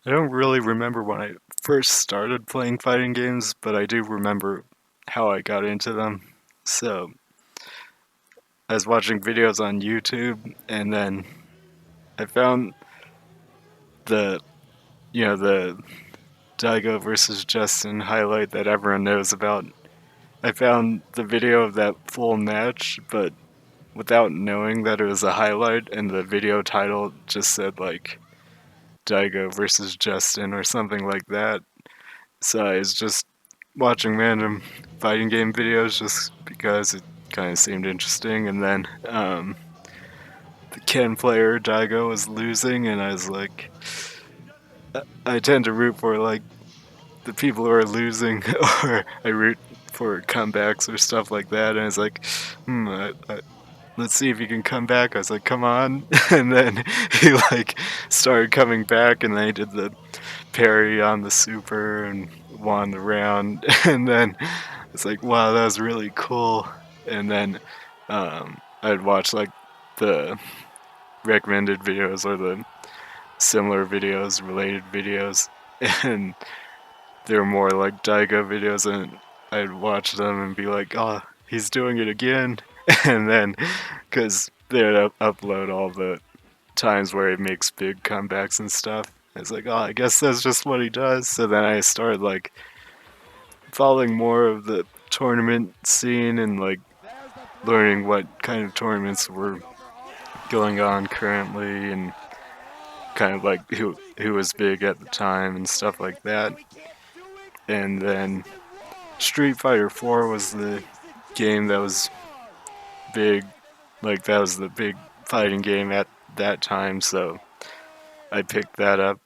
I don't really remember when I first started playing fighting games, but I do remember how I got into them. So, I was watching videos on YouTube, and then I found the, the Daigo versus Justin highlight that everyone knows about. I found the video of that full match, but without knowing that it was a highlight, and the video title just said, like, Daigo versus Justin or something like that. So I was just watching random fighting game videos just because it kind of seemed interesting, and then the Ken player Daigo was losing, and I was like, I tend to root for like the people who are losing, or I root for comebacks or stuff like that, and I was like, let's see if he can come back. I was like, come on, and then he like started coming back, and then he did the parry on the super and won the round, and then it's like, wow, that was really cool. And then I'd watch like the recommended videos or the similar videos, related videos, and they were more like Daigo videos, and I'd watch them and be like, oh, he's doing it again. And then, because they'd upload all the times where he makes big comebacks and stuff. It's like, oh, I guess that's just what he does. So then I started like following more of the tournament scene and like learning what kind of tournaments were going on currently and kind of like who was big at the time and stuff like that. And then Street Fighter 4 was the game that was big, like that was the big fighting game at that time, so I picked that up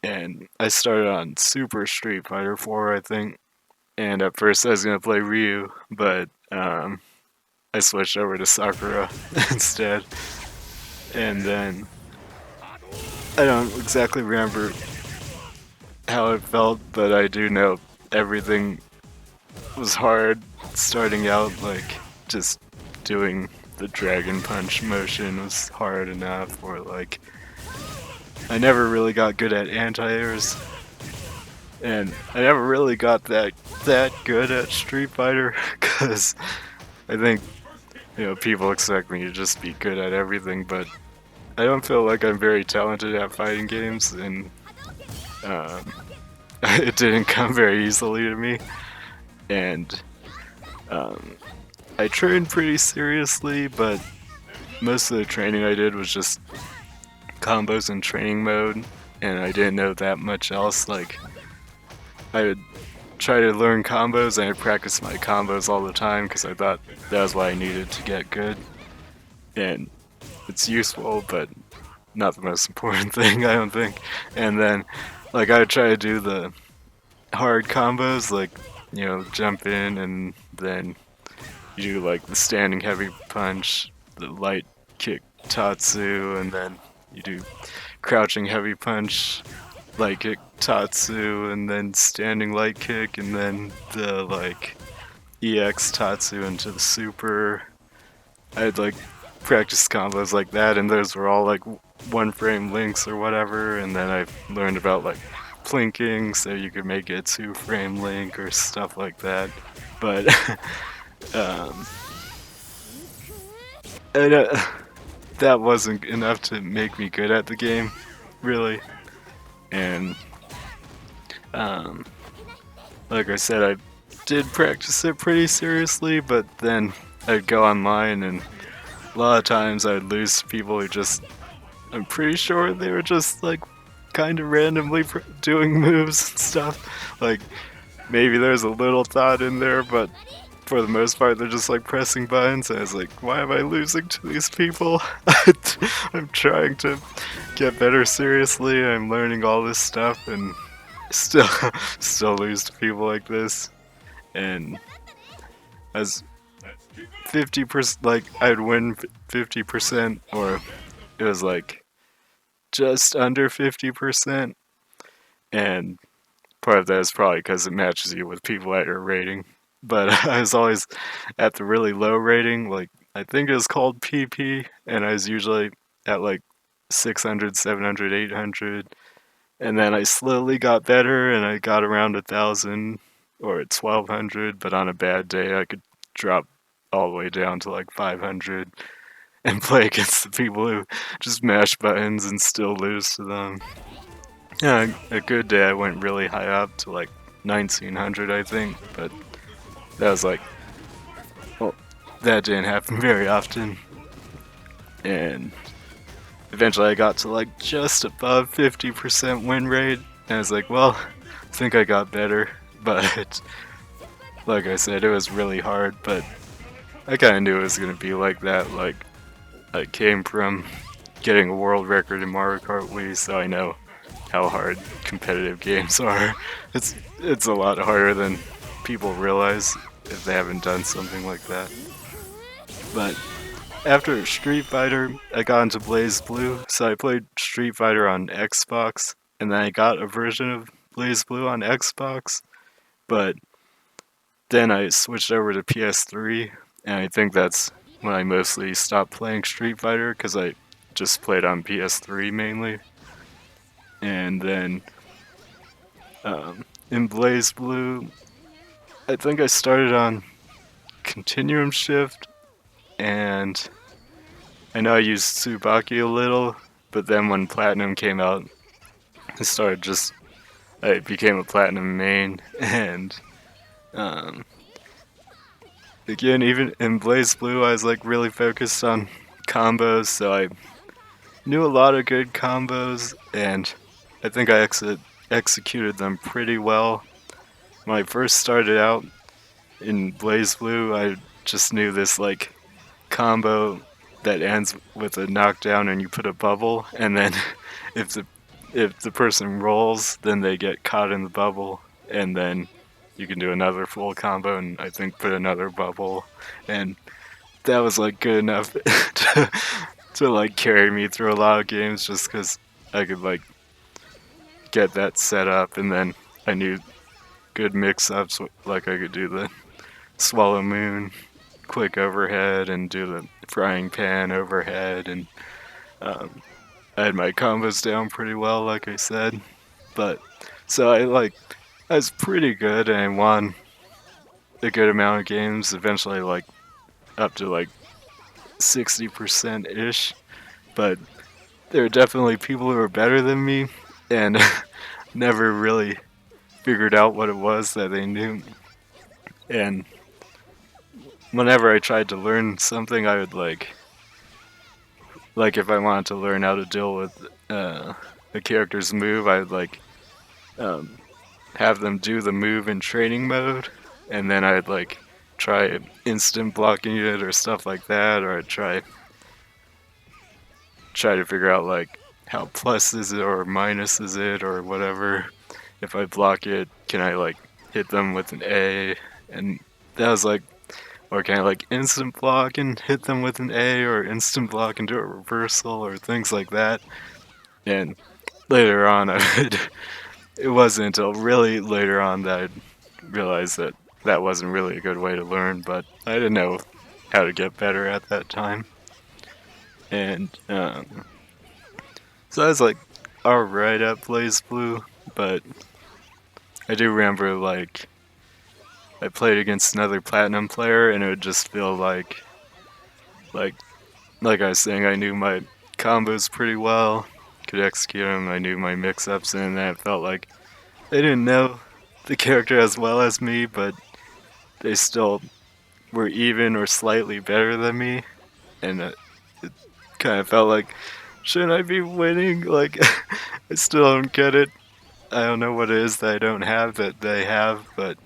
and I started on Super Street Fighter 4, I think. And at first I was gonna play Ryu, but I switched over to Sakura instead. And then I don't exactly remember how it felt, but I do know everything was hard starting out. Like just doing the Dragon Punch motion was hard enough, or like I never really got good at anti-airs, and I never really got that good at Street Fighter because I think people expect me to just be good at everything, but I don't feel like I'm very talented at fighting games, and um, it didn't come very easily to me. And um, I trained pretty seriously, but most of the training I did was just combos in training mode, and I didn't know that much else. Like, I would try to learn combos, and I practice my combos all the time because I thought that was what I needed to get good. And it's useful, but not the most important thing, I don't think. And then, like, I would try to do the hard combos, like, jump in and then you do, like, the standing heavy punch, the light kick Tatsu, and then you do crouching heavy punch, light kick Tatsu, and then standing light kick, and then the, like, EX Tatsu into the super. I'd, like, practice combos like that, and those were all, like, one frame links or whatever, and then I learned about, like, plinking, so you could make it a 2 frame link or stuff like that. But, um, and, that wasn't enough to make me good at the game, really. And, um, like I said, I did practice it pretty seriously, but then I'd go online and a lot of times I'd lose to people who just, I'm pretty sure they were just like kind of randomly doing moves and stuff. Like maybe there's a little thought in there, but for the most part they're just like pressing buttons. And I was like, why am I losing to these people? I'm trying to get better seriously. I'm learning all this stuff and still still lose to people like this. And as 50%, like I'd win 50%, or it was like just under 50%. And part of that is probably because it matches you with people at your rating. But I was always at the really low rating, like I think it was called PP, and I was usually at like 600, 700, 800. And then I slowly got better and I got around 1,000 or 1,200, but on a bad day I could drop all the way down to like 500 and play against the people who just mash buttons and still lose to them. Yeah, a good day I went really high up to like 1,900 I think, but that was like, well, that didn't happen very often. And eventually I got to like just above 50% win rate, and I was like, well, I think I got better, but like I said, it was really hard, but I kind of knew it was going to be like that. Like, I came from getting a world record in Mario Kart Wii, so I know how hard competitive games are. It's a lot harder than people realize if they haven't done something like that. But after Street Fighter, I got into BlazBlue, so I played Street Fighter on Xbox, and then I got a version of BlazBlue on Xbox, but then I switched over to PS3, and I think that's when I mostly stopped playing Street Fighter, because I just played on PS3 mainly. And then in BlazBlue, I think I started on Continuum Shift, and I know I used Tsubaki a little, but then when Platinum came out, I became a Platinum main, and um, again, even in BlazBlue, I was like really focused on combos, so I knew a lot of good combos, and I think I executed them pretty well. When I first started out in BlazBlue, I just knew this like combo that ends with a knockdown and you put a bubble, and then if the person rolls, then they get caught in the bubble, and then you can do another full combo and I think put another bubble, and that was like good enough to like carry me through a lot of games just because I could like get that set up, and then I knew good mix-ups, like I could do the Swallow Moon quick overhead and do the frying pan overhead, and um, I had my combos down pretty well, like I said. But so I was pretty good and I won a good amount of games. Eventually, like up to like 60% ish. But there were definitely people who were better than me, and never really figured out what it was that they knew. And whenever I tried to learn something, I would like if I wanted to learn how to deal with a character's move, I would like um, have them do the move in training mode, and then I'd like try instant blocking it or stuff like that, or I'd try to figure out like how plus is it or minus is it or whatever. If I block it, can I like hit them with an A? And that was like, or can I like instant block and hit them with an A, or instant block and do a reversal, or things like that. And later on, it wasn't until really later on that I realized that that wasn't really a good way to learn, but I didn't know how to get better at that time. And so I was like alright at BlazBlue, but I do remember like I played against another Platinum player and it would just feel like like I was saying, I knew my combos pretty well, could execute them, I knew my mix-ups, and then it felt like they didn't know the character as well as me, but they still were even or slightly better than me, and it kind of felt like, shouldn't I be winning? Like, I still don't get it. I don't know what it is that I don't have that they have, but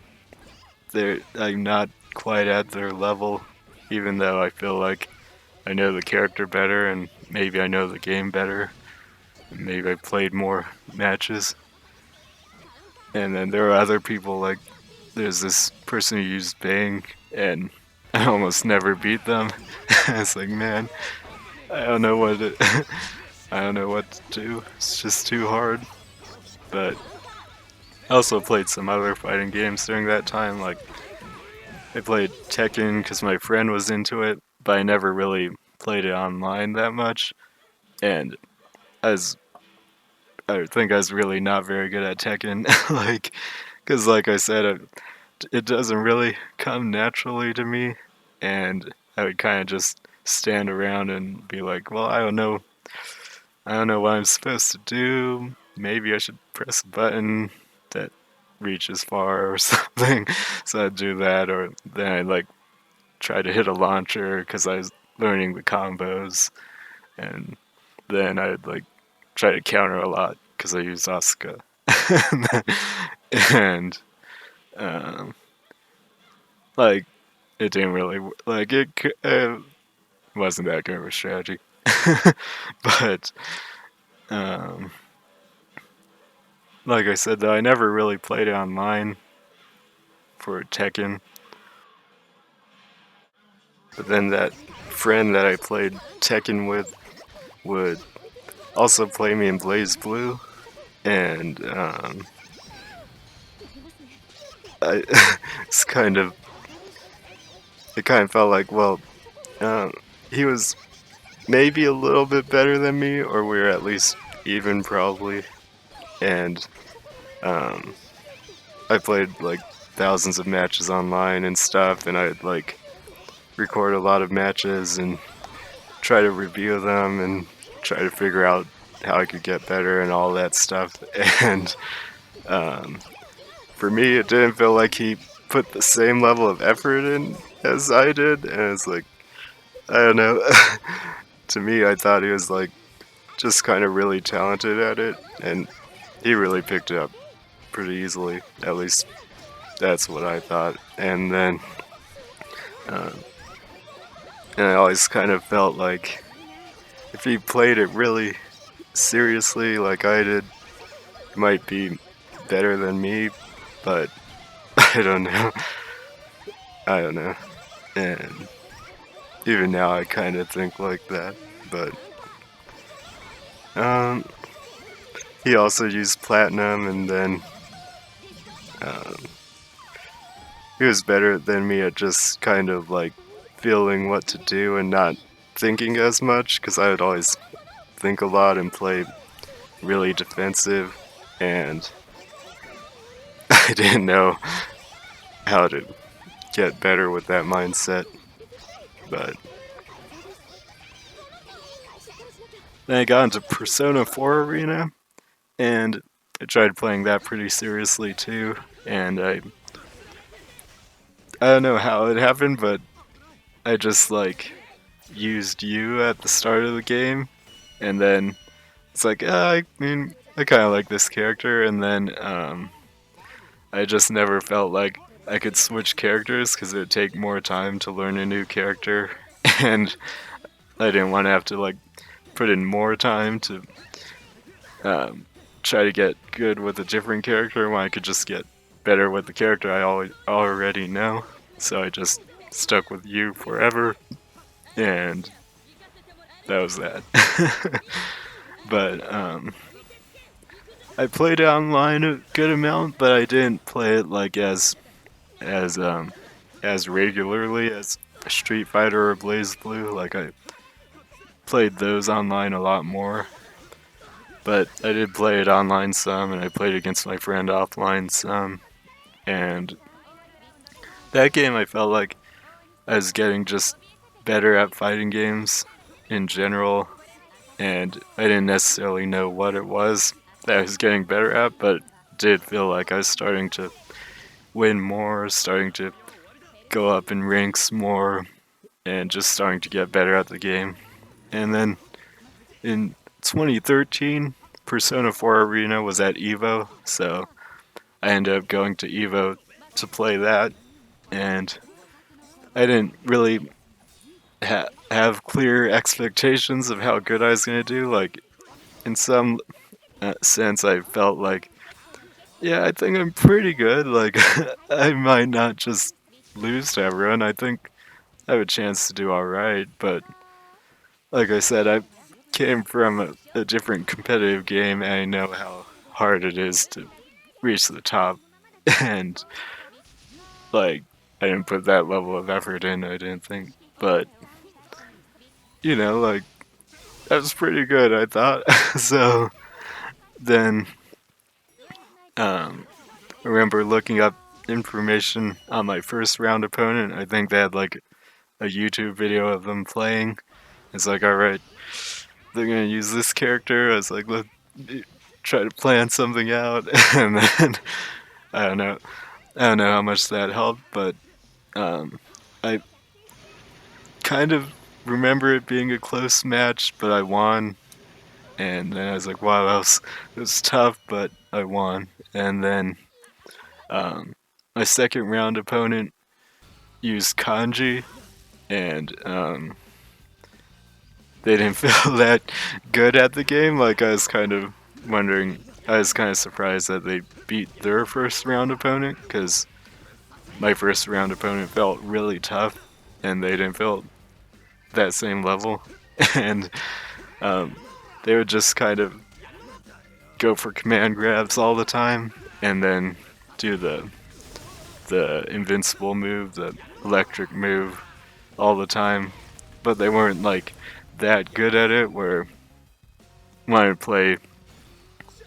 I'm not quite at their level, even though I feel like I know the character better and maybe I know the game better. Maybe I played more matches. And then there are other people, like there's this person who used Bang and I almost never beat them. It's like, man, I don't know I don't know what to do. It's just too hard. But I also played some other fighting games during that time. Like I played Tekken because my friend was into it, but I never really played it online that much. And as I think I was really not very good at Tekken, like, because like I said, it doesn't really come naturally to me, and I would kind of just stand around and be like, well, I don't know what I'm supposed to do. Maybe I should press a button that reaches far or something. So I'd do that, or then I'd like try to hit a launcher because I was learning the combos, and then I'd like try to counter a lot because I use Asuka. and um, like it didn't really like it wasn't that good of a strategy, but um, like I said though, I never really played it online for Tekken. But then that friend that I played Tekken with would also play me in Blaze Blue, and I it's kind of it kind of felt like, well, um, he was maybe a little bit better than me, or we were at least even probably, and um, I played like thousands of matches online and stuff, and I'd like record a lot of matches and try to review them and try to figure out how I could get better and all that stuff. And um, for me, it didn't feel like he put the same level of effort in as I did. And it's like, I don't know. To me, I thought he was like just kind of really talented at it, and he really picked it up pretty easily. At least that's what I thought. And then, uh, and I always kind of felt like if he played it really seriously, like I did, he might be better than me. But I don't know. I don't know. And even now, I kind of think like that. But um, he also used platinum, and then um, he was better than me at just kind of like feeling what to do and not thinking as much, because I would always think a lot and play really defensive, and I didn't know how to get better with that mindset. But then I got into Persona 4 Arena, and I tried playing that pretty seriously too, and I don't know how it happened, but I just like used you at the start of the game, and then it's like, I mean, I kind of like this character, and then I just never felt like I could switch characters because it would take more time to learn a new character, and I didn't want to have to like put in more time to um, try to get good with a different character when I could just get better with the character I already know. So I just stuck with you forever, and that was that. But I played it online a good amount, but I didn't play it like as as regularly as Street Fighter or Blaze Blue. Like I played those online a lot more. But I did play it online some, and I played against my friend offline some. And that game, I felt like I was getting just better at fighting games in general, and I didn't necessarily know what it was that I was getting better at, but it did feel like I was starting to win more, starting to go up in ranks more, and just starting to get better at the game. And then in 2013, Persona 4 Arena was at EVO, so I ended up going to EVO to play that, and I didn't really have clear expectations of how good I was going to do. Like, in some sense, I felt like, yeah, I think I'm pretty good. Like, I might not just lose to everyone. I think I have a chance to do alright, but like I said, I came from a different competitive game, and I know how hard it is to reach the top. And, like, I didn't put that level of effort in, I didn't think. But, like, that was pretty good, I thought. So, then I remember looking up information on my first round opponent. I think they had like a YouTube video of them playing. It's like, all right, they're gonna use this character. I was like, let me try to plan something out, and then I don't know, I don't know how much that helped, but I kind of remember it being a close match, but I won. And then I was like, wow, that was tough, but I won. And then my second round opponent used kanji, and they didn't feel that good at the game. Like, I was kind of wondering, I was kind of surprised that they beat their first round opponent, because my first round opponent felt really tough, and they didn't feel that same level. And they would just kind of go for command grabs all the time, and then do the invincible move, the electric move, all the time. But they weren't like that good at it. Where when I would play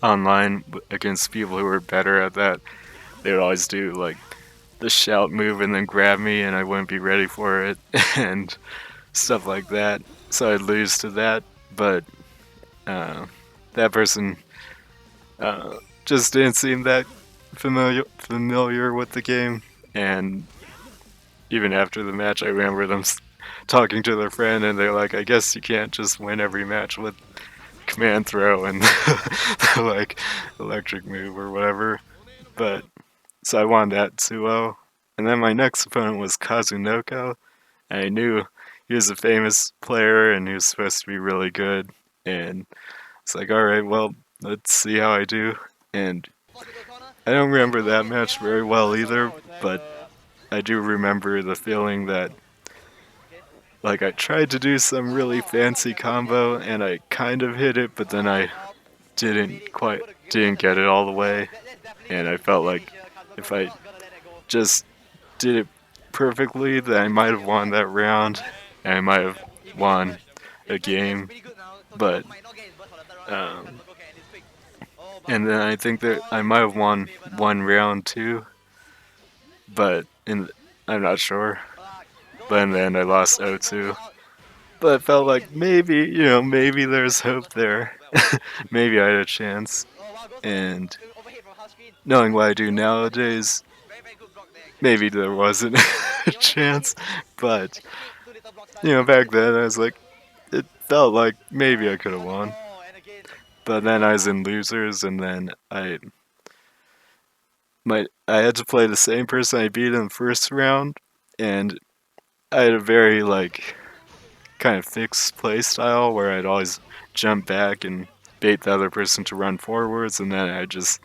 online against people who were better at that, they would always do like the shout move and then grab me, and I wouldn't be ready for it, and stuff like that. So I'd lose to that. But that person just didn't seem that familiar with the game, and even after the match, I remember them talking to their friend, and they're like, "I guess you can't just win every match with command throw and like electric move or whatever." But so I won that 2-0, and then my next opponent was Kazunoko, and I knew he was a famous player and he was supposed to be really good, and it's like, all right, well, let's see how I do. And I don't remember that match very well either, but I do remember the feeling that, like, I tried to do some really fancy combo and I kind of hit it, but then I didn't get it all the way, and I felt like if I just did it perfectly, then I might have won that round, and I might have won a game, but and then I think that I might have won one round too, but I'm not sure. But in the end, I lost 0-2. But it felt like maybe, maybe there's hope there. Maybe I had a chance. And knowing what I do nowadays, maybe there wasn't a chance. But, back then I was like, it felt like maybe I could have won. But then I was in losers, and then I had to play the same person I beat in the first round, and I had a very like kind of fixed play style where I'd always jump back and bait the other person to run forwards, and then I'd just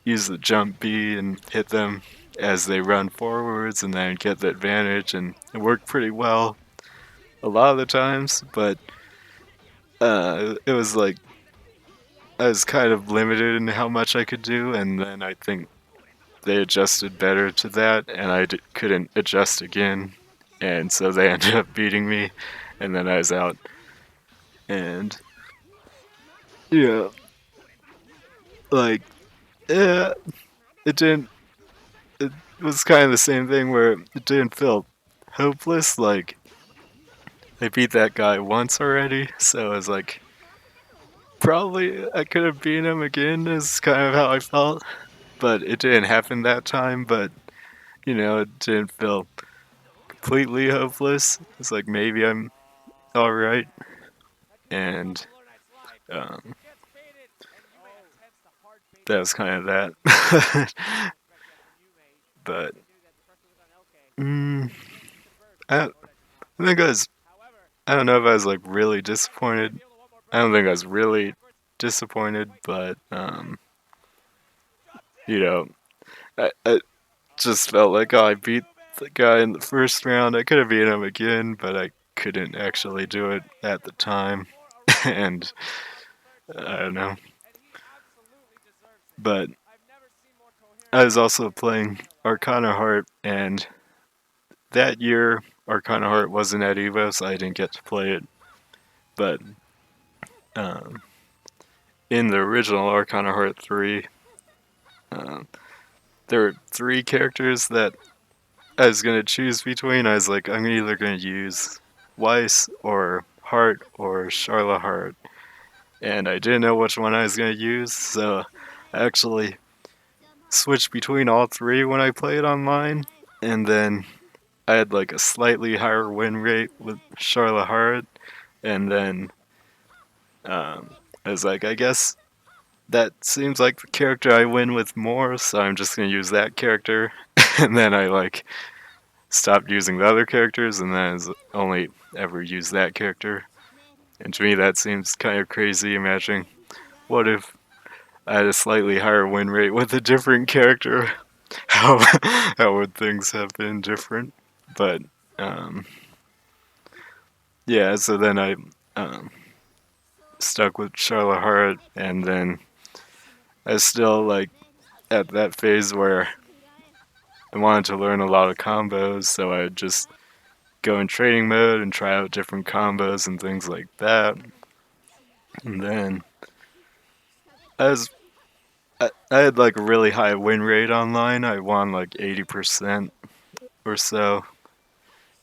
use the jump B and hit them as they run forwards, and then I'd get the advantage, and it worked pretty well a lot of the times, but it was like I was kind of limited in how much I could do, and then I think they adjusted better to that, and I couldn't adjust again, and so they ended up beating me, and then I was out. And yeah, like yeah, it didn't. It was kind of the same thing where it didn't feel hopeless. Like I beat that guy once already, so I was like, probably I could have beaten him again. Is kind of how I felt, but it didn't happen that time. But it didn't feel completely hopeless. It's like maybe I'm all right, and um, that was kind of that. But mm, I, I think I don't know if I was like really disappointed. I don't think I was really disappointed, but you know, I just felt like, oh, I beat the guy in the first round. I could have beat him again, but I couldn't actually do it at the time, and I don't know. But I was also playing Arcana Heart, and that year Arcana Heart wasn't at EVO, so I didn't get to play it. But um, in the original Arcana Heart 3, um, there were 3 characters that I was gonna choose between. I was like, I'm either gonna use Weiss or Hart or Charlotte Hart, and I didn't know which one I was gonna use, so I actually switched between all 3 when I played online, and then I had like a slightly higher win rate with Charlotte Hart, and then I was like, I guess that seems like the character I win with more, so I'm just gonna use that character. And then I like stopped using the other characters, and then I only ever used that character. And to me, that seems kind of crazy. Imagining what if I had a slightly higher win rate with a different character? How how would things have been different? But um, yeah, so then I um, stuck with Charlotte Hart, and then I was still like at that phase where I wanted to learn a lot of combos, so I would just go in training mode and try out different combos and things like that. And then I was I had like a really high win rate online. I won like 80% or so,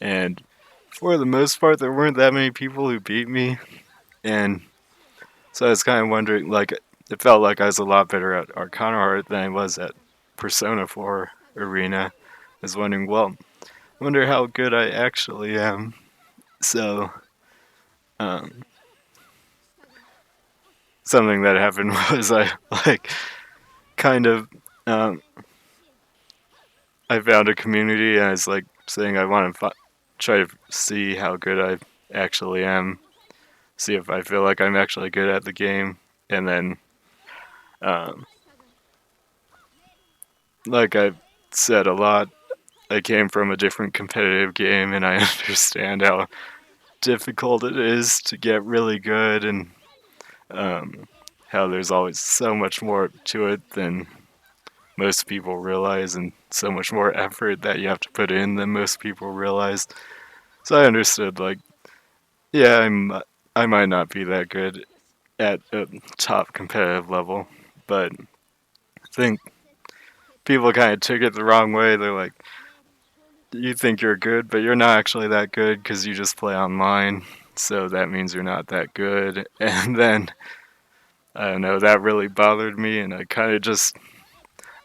and for the most part, there weren't that many people who beat me. And so I was kind of wondering, like, it felt like I was a lot better at Arcana Heart than I was at Persona 4 Arena. I was wondering, well, I wonder how good I actually am. So, um, something that happened was I like kind of um, I found a community and I was like saying I want to try to see how good I actually am, see if I feel like I'm actually good at the game, and then um, like I've said a lot, I came from a different competitive game and I understand how difficult it is to get really good and um, how there's always so much more to it than most people realize and so much more effort that you have to put in than most people realize. So I understood like, yeah, I might not be that good at a top competitive level, but I think people kind of took it the wrong way. They're like, you think you're good, but you're not actually that good because you just play online. So that means you're not that good. And then I don't know, that really bothered me, and I kind of just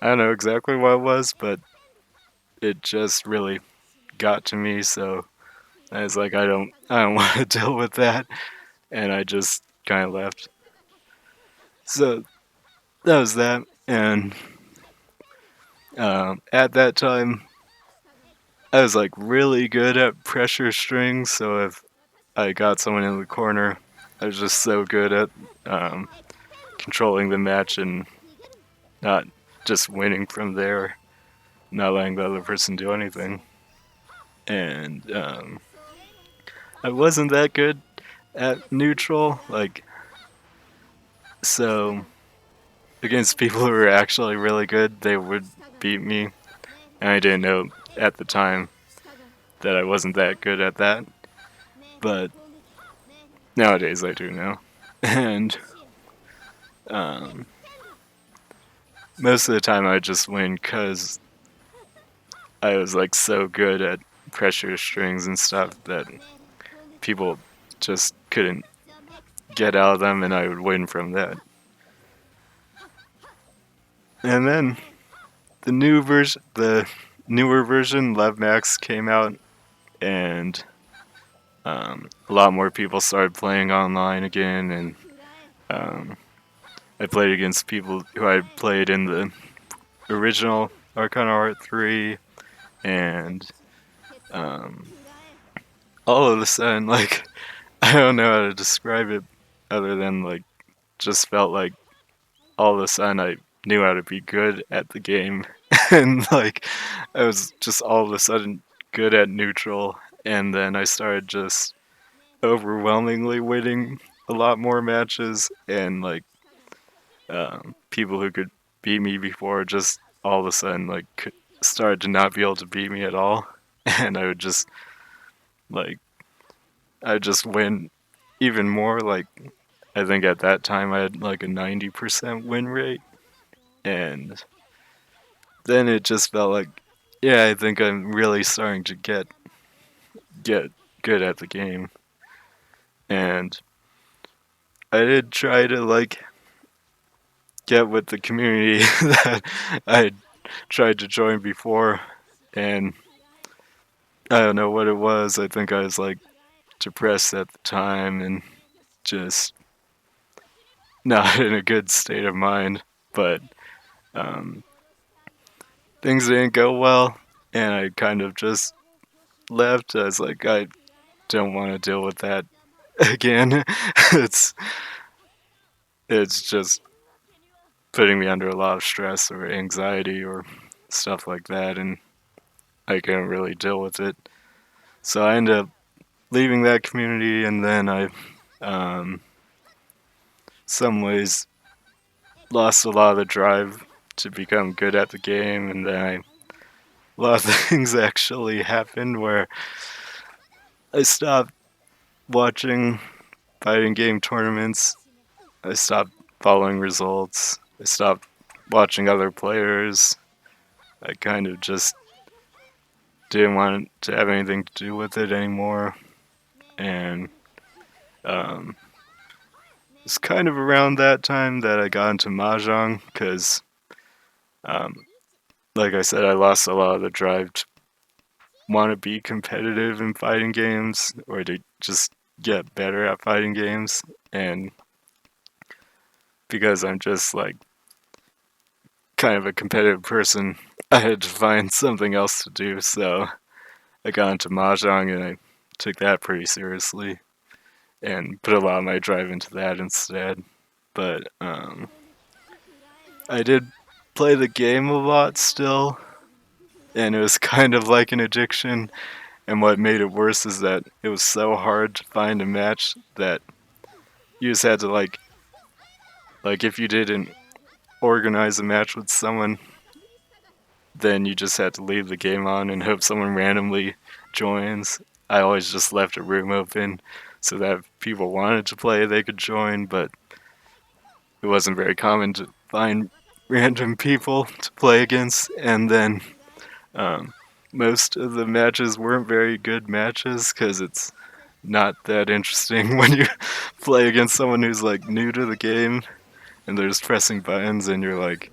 I don't know exactly what it was, but it just really got to me. So I was like, I don't want to deal with that, and I just kind of left. So that was that, and at that time, I was like really good at pressure strings. So if I got someone in the corner, I was just so good at um, controlling the match and not just winning from there, not letting the other person do anything. And I wasn't that good at neutral, like so against people who were actually really good, they would beat me, and I didn't know at the time that I wasn't that good at that, but nowadays I do know. And um, most of the time I just win because I was like so good at pressure strings and stuff that people just couldn't get out of them, and I would win from that. And then the newer version, Lev Max, came out, and a lot more people started playing online again, and um, I played against people who I played in the original Arcana Art 3, and um, all of a sudden, like, I don't know how to describe it other than, like, just felt like all of a sudden I knew how to be good at the game, and, like, I was just all of a sudden good at neutral, and then I started just overwhelmingly winning a lot more matches, and, like, people who could beat me before just all of a sudden like started to not be able to beat me at all, and I would just like I just win even more. Like I think at that time I had like a 90% win rate, and then it just felt like, yeah, I think I'm really starting to get good at the game. And I did try to like get with the community that I tried to join before, and I don't know what it was. I think I was like depressed at the time and just not in a good state of mind. But um, things didn't go well, and I kind of just left. I was like, I don't want to deal with that again. it's it's just putting me under a lot of stress or anxiety or stuff like that, and I can't really deal with it. So I ended up leaving that community, and then I, um, some ways, lost a lot of the drive to become good at the game, and then a lot of things actually happened where I stopped watching fighting game tournaments. I stopped following results. I stopped watching other players. I kind of just didn't want to have anything to do with it anymore. And um, it's kind of around that time that I got into Mahjong because, um, like I said, I lost a lot of the drive to want to be competitive in fighting games or to just get better at fighting games. And because I'm just like kind of a competitive person, I had to find something else to do. So I got into Mahjong and I took that pretty seriously and put a lot of my drive into that instead. But I did play the game a lot still, and it was kind of like an addiction. And what made it worse is that it was so hard to find a match that you just had to like if you didn't organize a match with someone, then you just had to leave the game on and hope someone randomly joins. I always just left a room open so that if people wanted to play, they could join, but it wasn't very common to find random people to play against. And then um, most of the matches weren't very good matches because it's not that interesting when you play against someone who's like new to the game and they're just pressing buttons and you're like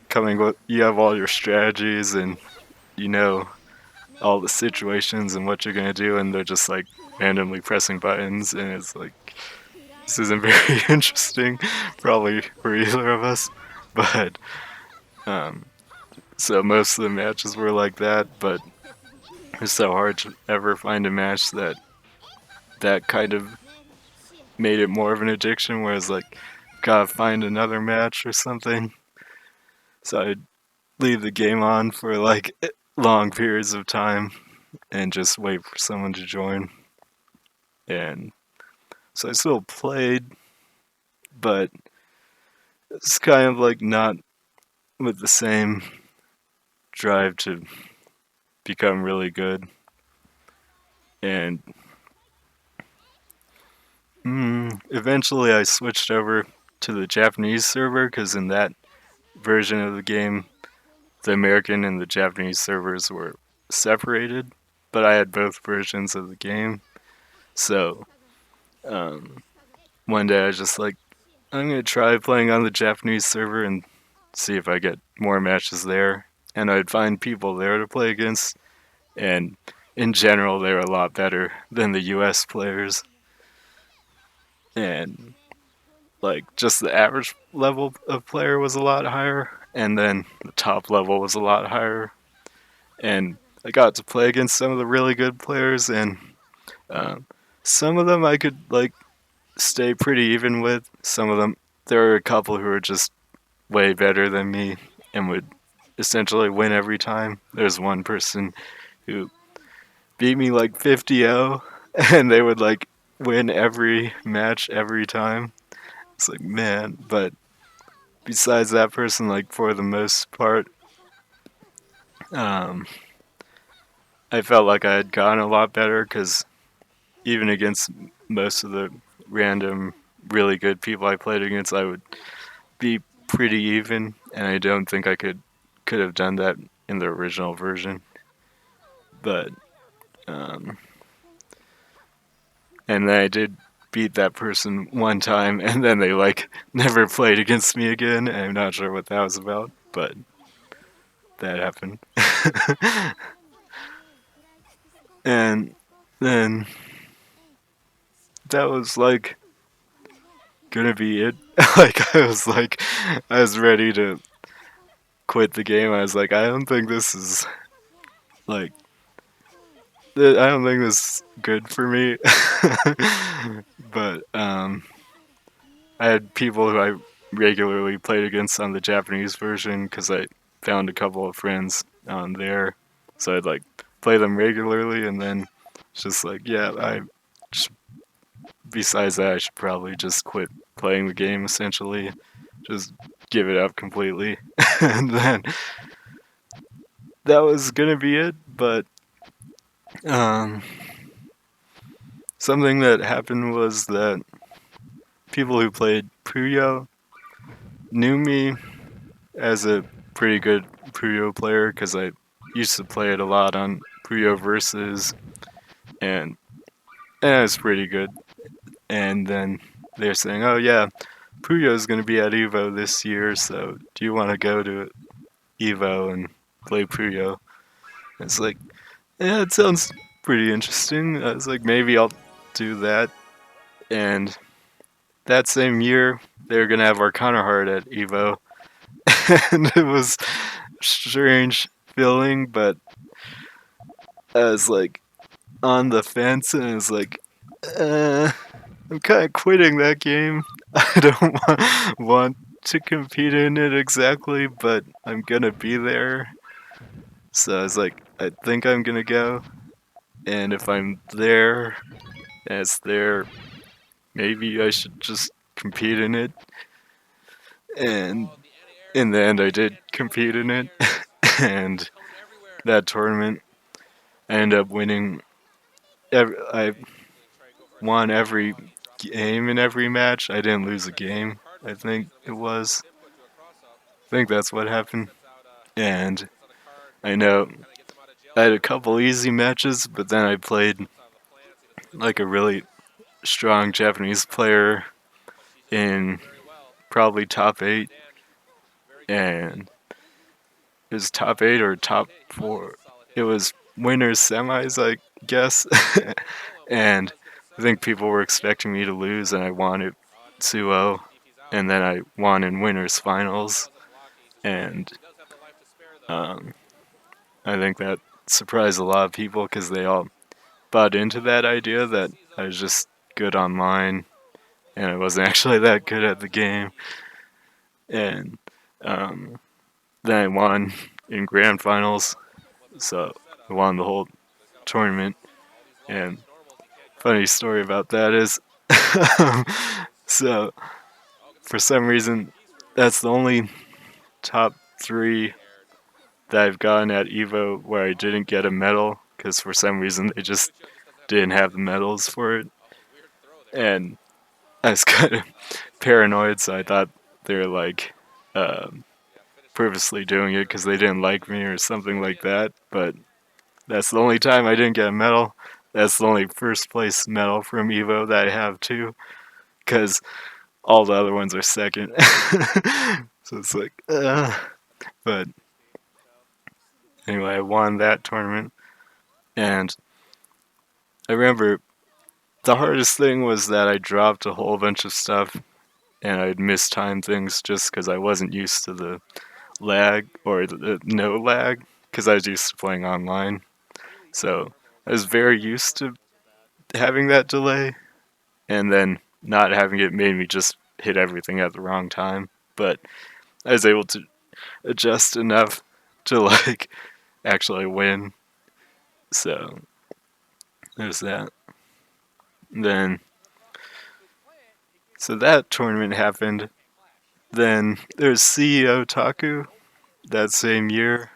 coming with you have all your strategies and you know all the situations and what you're gonna do and they're just like randomly pressing buttons and it's like this isn't very interesting probably for either of us, but um so most of the matches were like that, but it's so hard to ever find a match that kind of made it more of an addiction, whereas like gotta find another match or something. So I'd leave the game on for like long periods of time and just wait for someone to join. And so I still played, but it's kind of like not with the same drive to become really good. And eventually I switched over to the Japanese server because in that version of the game, the American and the Japanese servers were separated, but I had both versions of the game. So um, one day I was just like, I'm gonna try playing on the Japanese server and see if I get more matches there. And I'd find people there to play against, and in general, they're a lot better than the US players. And like just the average level of player was a lot higher, and then the top level was a lot higher. And I got to play against some of the really good players, and um, some of them I could like stay pretty even with. Some of them, there were a couple who were just way better than me and would essentially win every time. There's one person who beat me like 50-0, and they would like win every match every time. It's like, man, but besides that person, like for the most part, um, I felt like I had gotten a lot better because even against most of the random really good people I played against, I would be pretty even, and I don't think I could have done that in the original version. But and then I did beat that person one time, and then they like never played against me again. And I'm not sure what that was about, but that happened. And then that was like gonna be it. Like I was ready to quit the game. I was like, I don't think this is like I don't think this is good for me. But I had people who I regularly played against on the Japanese version because I found a couple of friends on there, so I'd like play them regularly, and then it's just like, yeah, I. Besides that, I should probably just quit playing the game. Essentially, just give it up completely, and then that was gonna be it. But um, something that happened was that people who played Puyo knew me as a pretty good Puyo player because I used to play it a lot on Puyo Versus, and and it's pretty good. And then they're saying, "Oh yeah, Puyo is going to be at Evo this year, so do you want to go to Evo and play Puyo?" It's like, yeah, it sounds pretty interesting. I was like, maybe I'll do that. And that same year, they were going to have Arcana Heart at Evo, and it was strange feeling, but I was like on the fence, and I was like, I'm kind of quitting that game. I don't want to compete in it exactly, but I'm gonna be there. So I was like, I think I'm gonna go, and if I'm there, and it's there, maybe I should just compete in it. And in the end, I did compete in it, and that tournament, I ended up winning. I won every game in every match. I didn't lose a game. I think it was. I think that's what happened. And I know I had a couple easy matches, but then I played like a really strong Japanese player in probably top 8, and it was top 8 or top 4. It was winners semis, I guess. And I think people were expecting me to lose, and I won it 2-0. And then I won in winners finals, and um, I think that surprised a lot of people because they all bought into that idea that I was just good online and I wasn't actually that good at the game. And um, then I won in grand finals, so I won the whole tournament. And funny story about that is, so for some reason, that's the only top 3 that I've gotten at Evo where I didn't get a medal because for some reason they just didn't have the medals for it. And I was kind of paranoid, so I thought they were like um, purposely doing it because they didn't like me or something like that. But that's the only time I didn't get a medal. That's the only first place medal from Evo that I have too, because all the other ones are second. So it's like, but anyway, I won that tournament, and I remember the hardest thing was that I dropped a whole bunch of stuff and I'd mistimed things just because I wasn't used to the lag or the no lag because I was used to playing online. So I was very used to having that delay, and then not having it made me just hit everything at the wrong time. But I was able to adjust enough to like actually win. So there's that. Then so that tournament happened. Then there's CEO Taku that same year,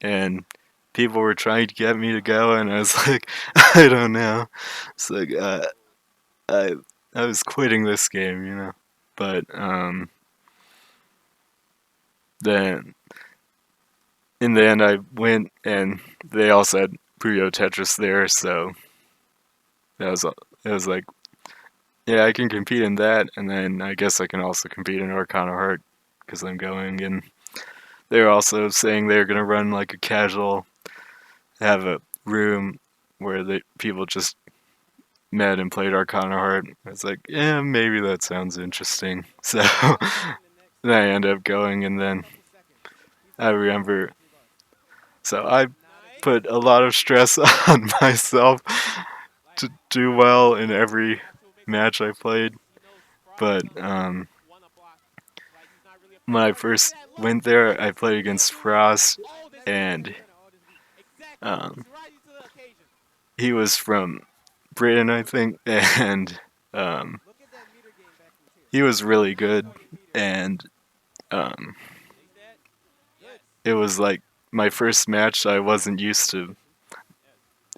and people were trying to get me to go, and I was like, I don't know. It's like I I was quitting this game, But then in the end, I went and they also had Puyo Tetris there, so that was it was like, yeah, I can compete in that, and then I guess I can also compete in Arcana Heart because I'm going. And they're also saying they're gonna run like a casual, have a room where the people just met and played Arcana Heart. I was like, yeah, maybe that sounds interesting. So then I end up going, and then I remember. So I put a lot of stress on myself to do well in every match I played. But when I first went there, I played against Frost, and um, he was from Britain, I think, and um, he was really good. And um, it was like my first match. I wasn't used to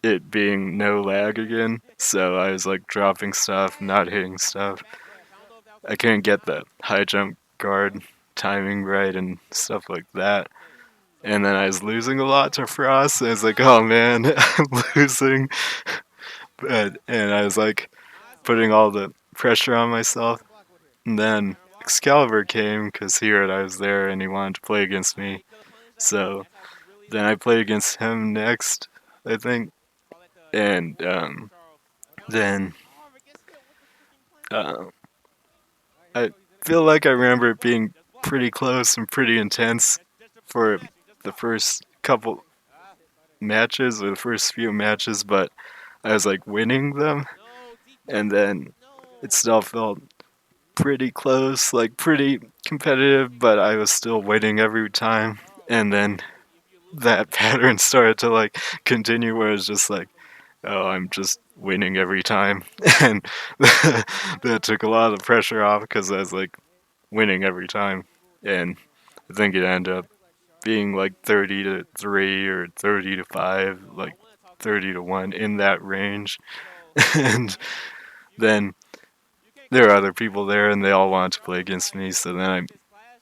it being no lag again, so I was like dropping stuff, not hitting stuff. I couldn't get the high jump guard timing right and stuff like that. And then I was losing a lot to Frost. I was like, oh man, I'm losing. And I was like putting all the pressure on myself. And then Excalibur came because he heard I was there and he wanted to play against me. So then I played against him next, I think. And then uh, I feel like I remember it being pretty close and pretty intense for the first couple matches or the first few matches, but I was like winning them, and then it still felt pretty close, like pretty competitive, but I was still winning every time. And then that pattern started to like continue where it's just like, oh, I'm just winning every time. And that took a lot of the pressure off because I was like winning every time. And I think it ended up being like 30 to 3 or 30 to 5, like 30 to 1 in that range. And then there were other people there and they all wanted to play against me, so then I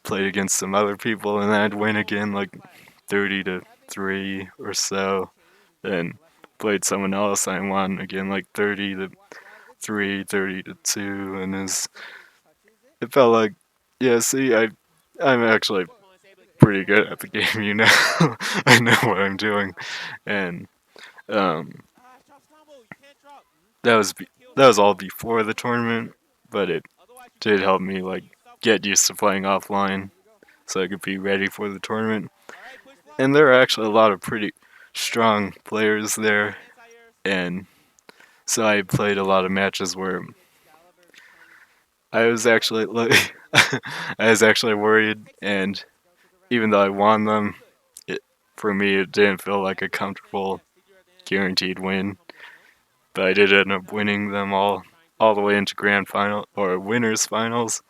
played against some other people and then I'd win again like 30 to 3 or so. Then played someone else and I won again like 30 to 3, 30 to 2, and it felt like, yeah, see, I'm actually pretty good at the game. I know what I'm doing. And um that was that was all before the tournament, but it did help me like get used to playing offline so I could be ready for the tournament. And there are actually a lot of pretty strong players there, and so I played a lot of matches where I was actually like I was actually worried, and even though I won them, it for me it didn't feel like a comfortable guaranteed win. But I did end up winning them all the way into grand final or winners finals,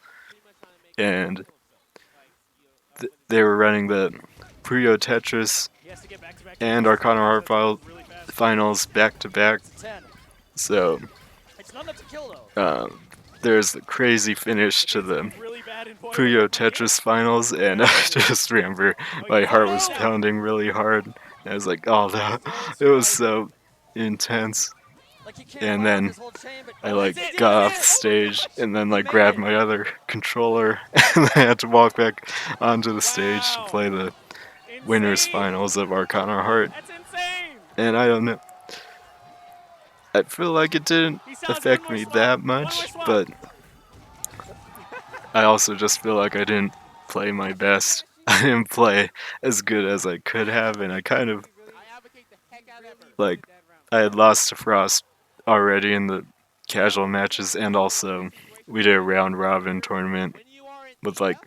and they were running the Puyo Tetris and Arcana Heart finals back to back. So um, there's the crazy finish to the Puyo Tetris finals, and I just remember my heart was pounding really hard. I was like, oh, no, it was so intense. And then I like got off the stage and then like grabbed my other controller and I had to walk back onto the stage to play the winners finals of Arcana Heart. And I don't know. I feel like it didn't affect me that much, but I also just feel like I didn't play my best. I didn't play as good as I could have, and I kind of like I had lost to Frost already in the casual matches, and also we did a round robin tournament with like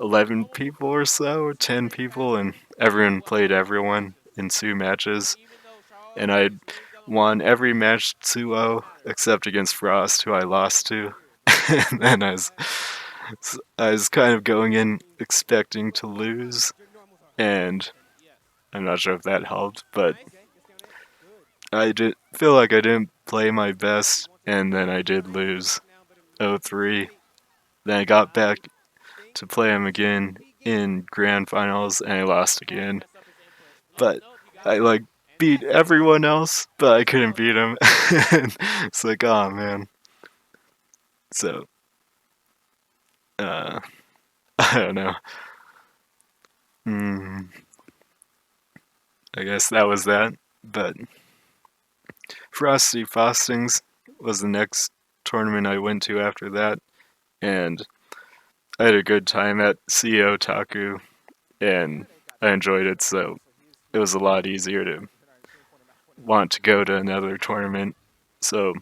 11 people or so, or 10 people, and everyone played everyone in 2 matches. And I won every match 2-0 except against Frost, who I lost to. And then I was kind of going in expecting to lose, and I'm not sure if that helped, but I did feel like I didn't play my best, and then I did lose. '03. Then I got back to play him again in grand finals, and I lost again. But I like beat everyone else, but I couldn't beat him. It's like, oh man. So, uh, I don't know. Hmm, I guess that was that. But Frosty Fostings was the next tournament I went to after that, and I had a good time at CEO Taku, and I enjoyed it. So it was a lot easier to want to go to another tournament. So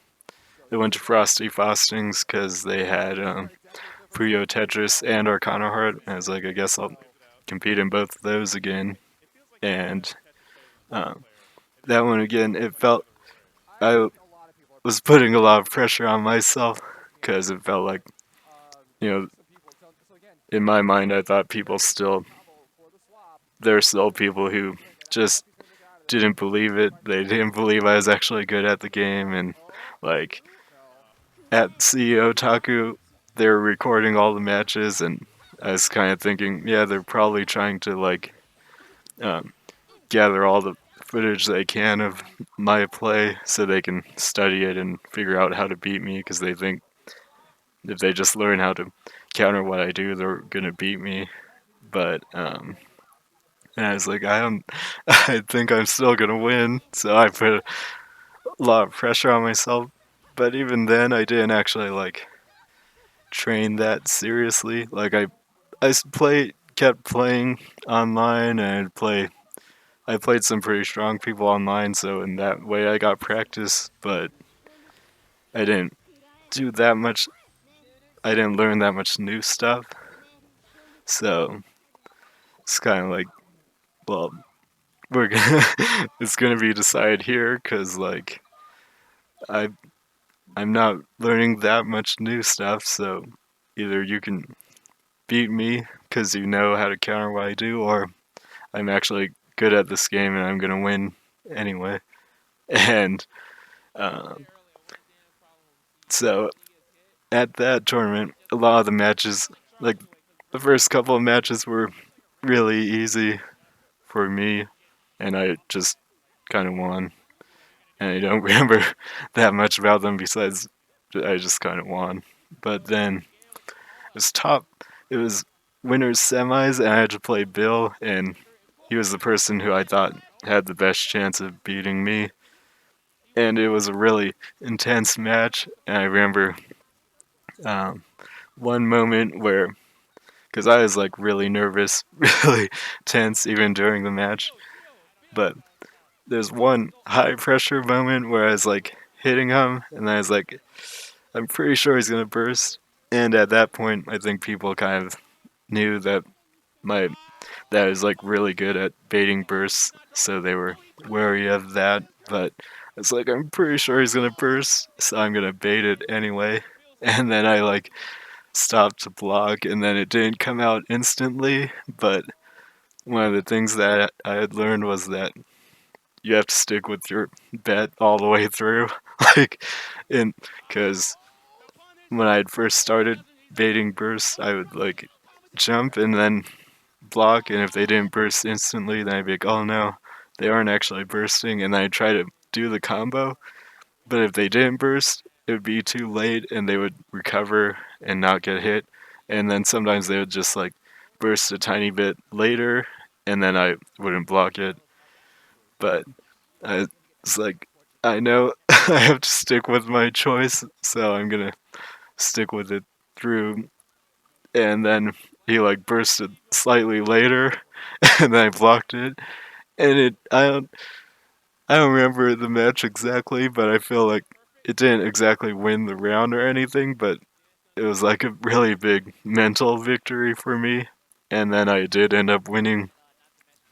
I went to Frosty Fostings because they had Puyo Tetris and Arcana Heart. I was like, I guess I'll compete in both of those again. And um, that one again, it felt I was putting a lot of pressure on myself because it felt like, you know, in my mind, I thought there are still people who just didn't believe it. They didn't believe I was actually good at the game. And like at CEO Taku, they were recording all the matches, and I was kind of thinking, yeah, they're probably trying to like um, gather all the footage they can of my play so they can study it and figure out how to beat me because they think if they just learn how to counter what I do, they're gonna beat me. But and I was like, I don't, I think I'm still gonna win. So I put a lot of pressure on myself. But even then, I didn't actually like train that seriously. Like kept playing online and I played some pretty strong people online, so in that way I got practice, but I didn't do that much. I didn't learn that much new stuff. So it's kind of like, well, we're gonna, it's gonna be decided here because like I I'm not learning that much new stuff. So either you can beat me because you know how to counter what I do, or I'm actually good at this game and I'm gonna win anyway. And um, so at that tournament, a lot of the matches, like the first couple of matches, were really easy for me, and I just kind of won. And I don't remember that much about them besides I just kind of won. But then it was top. It was winners semis, and I had to play Bill, and he was the person who I thought had the best chance of beating me. And it was a really intense match. And I remember um, one moment where, because I was like really nervous, really tense even during the match, but there's one high pressure moment where I was like hitting him, and I was like, I'm pretty sure he's gonna burst. And at that point, I think people kind of knew my that I was like really good at baiting bursts, so they were wary of that. But it's like I'm pretty sure he's gonna burst, so I'm gonna bait it anyway. And then I like stopped to block, and then it didn't come out instantly. But one of the things that I had learned was that you have to stick with your bet all the way through, like, in because when I had first started baiting bursts, I would like jump and then block, and if they didn't burst instantly, then I'd be like, oh no, they aren't actually bursting, and then I'd try to do the combo, but if they didn't burst, it would be too late, and they would recover and not get hit, and then sometimes they would just like burst a tiny bit later, and then I wouldn't block it, but I was like, I know I have to stick with my choice, so I'm gonna stick with it through, and then he like bursted slightly later, and then I blocked it, and I don't remember the match exactly, but I feel like it didn't exactly win the round or anything, but it was like a really big mental victory for me, and then I did end up winning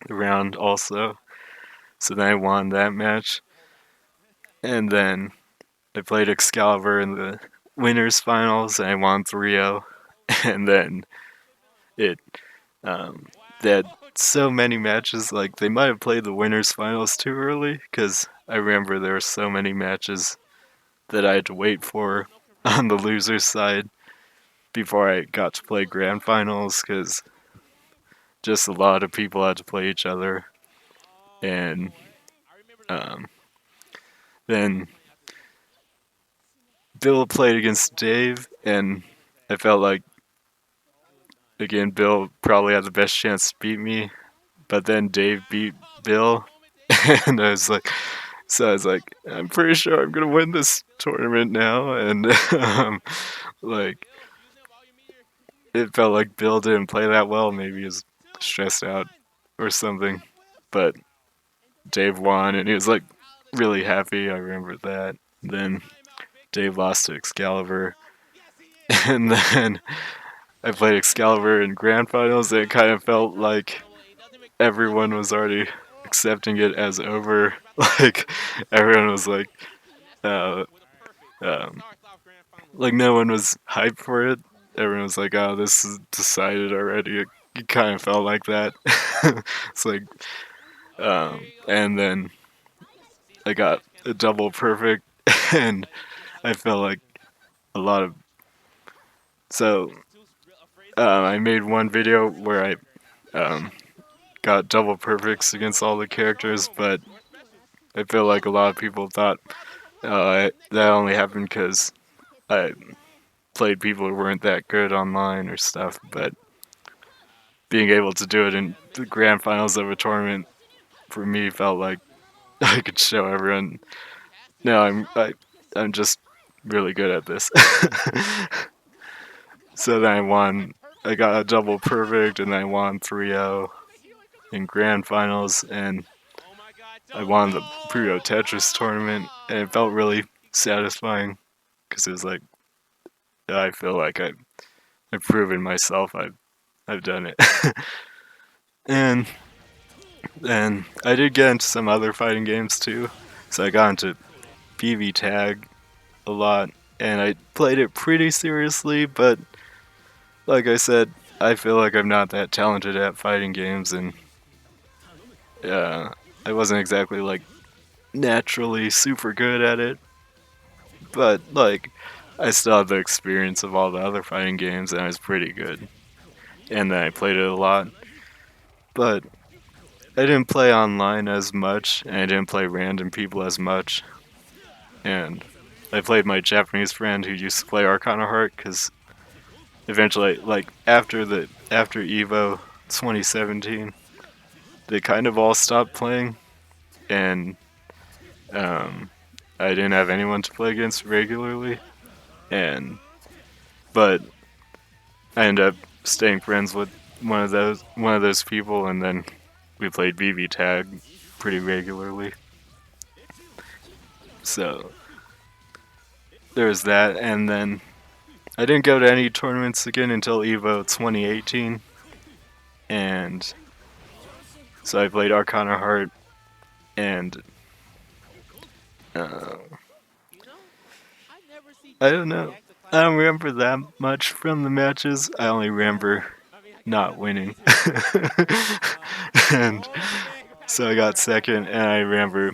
the round also, so then I won that match, and then I played Excalibur in the winners finals, and I won 3-0, and then it Um, they had so many matches, like they might have played the winners finals too early, because I remember there were so many matches that I had to wait for, on the loser's side before I got to play grand finals because just a lot of people had to play each other. And um, then Bill played against Dave, and I felt like, again, Bill probably had the best chance to beat me, but then Dave beat Bill, and I was like, I'm pretty sure I'm gonna win this tournament now, and like, it felt like Bill didn't play that well. Maybe he was stressed out or something, but Dave won, and he was like really happy. I remember that. Then Dave lost to Excalibur, and then I played Excalibur in grand finals, and it kind of felt like everyone was already accepting it as over. Like everyone was uh, um, like no one was hyped for it. Everyone was like, "Oh, this is decided already." It kind of felt like that. It's like, and then I got a double perfect, and I felt like a lot of so. I made one video where I got double perfects against all the characters, but I feel like a lot of people thought that only happened because I played people who weren't that good online or stuff. But being able to do it in the grand finals of a tournament for me felt like I could show everyone. No, I'm just really good at this. So then I won. I got a double perfect, and I won 3-0 in grand finals, and I won the Puyo Tetris tournament, and it felt really satisfying because it was like I feel like I've proven myself. I've done it, and then I did get into some other fighting games too. So I got into PV Tag a lot, and I played it pretty seriously. But like I said, I feel like I'm not that talented at fighting games, and I wasn't exactly like naturally super good at it. But like, I still had the experience of all the other fighting games, and I was pretty good. And then I played it a lot, but I didn't play online as much, and I didn't play random people as much. And I played my Japanese friend who used to play Arcana Heart because eventually, like after Evo 2017, they kind of all stopped playing, and um, I didn't have anyone to play against regularly. And but I ended up staying friends with one of those people, and then we played BB Tag pretty regularly. So there's that, and then I didn't go to any tournaments again until Evo 2018, and so I played Arcana Heart, and uh, I don't know. I don't remember that much from the matches. I only remember not winning. And so I got second, and I remember,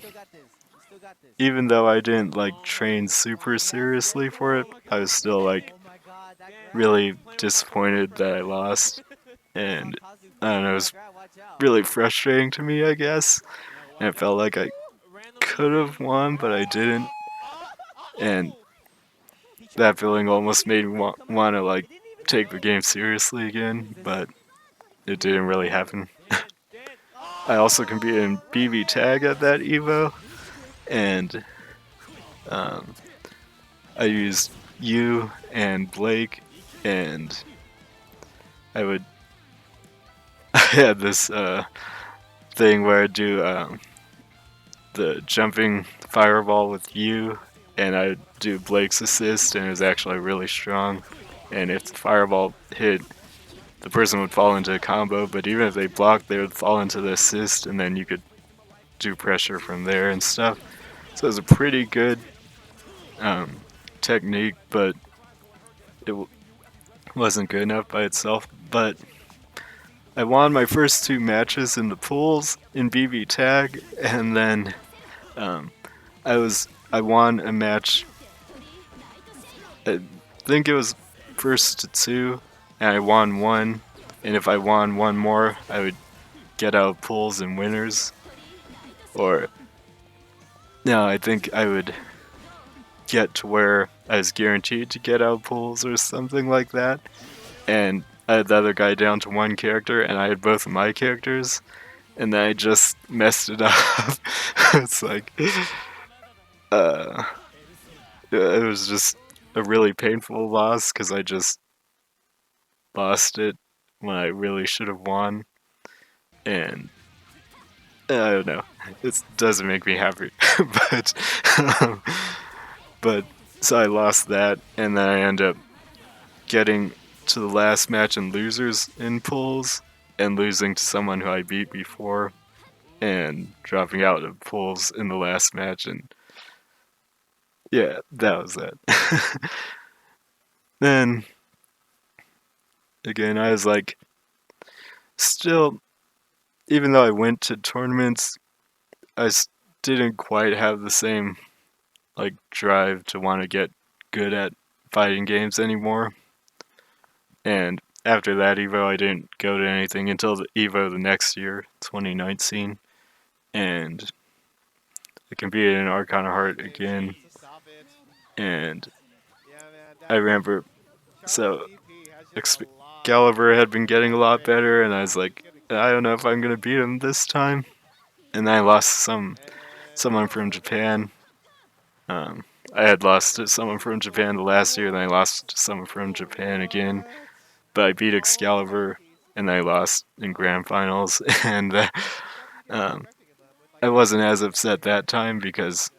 even though I didn't like train super seriously for it, I was still like really disappointed that I lost. And I don't know, it was really frustrating to me, I guess. And it felt like I could have won, but I didn't. And that feeling almost made me want to like take the game seriously again, but it didn't really happen. I also competed in BB Tag at that Evo, and um, I used you and Blake, and I would I had this thing where I'd do the jumping fireball with you, and I'd do Blake's assist, and it was actually really strong. And if the fireball hit, the person would fall into a combo, but even if they blocked, they would fall into the assist, and then you could do pressure from there and stuff. So it was a pretty good um, technique, but it wasn't good enough by itself. But I won my first two matches in the pools in BB Tag, and then um, I won a match I think it was first to 2, and I won 1, and if I won 1 more, I would get out of pools and winners. Or, no, I think I would get to where I was guaranteed to get out of pools or something like that. And I had the other guy down to 1 character, and I had both of my characters, and then I just messed it up. It's like, uh, it was just a really painful loss because I just lost it when I really should have won, and I don't know. It doesn't make me happy, but um, but so I lost that, and then I end up getting to the last match in losers in pools and losing to someone who I beat before, and dropping out of pools in the last match, and yeah, that was it. Then again, I was like, still, even though I went to tournaments, didn't quite have the same like drive to want to get good at fighting games anymore. And after that Evo, I didn't go to anything until the Evo the next year, 2019, and I competed in Arcana Heart again. And I remember, so Excalibur had been getting a lot better, and I was like, I don't know if I'm gonna beat him this time. And then I lost someone from Japan. Um, I had lost to someone from Japan the last year, and then I lost to someone from Japan again. But I beat Excalibur, and I lost in grand finals. And um, I wasn't as upset that time because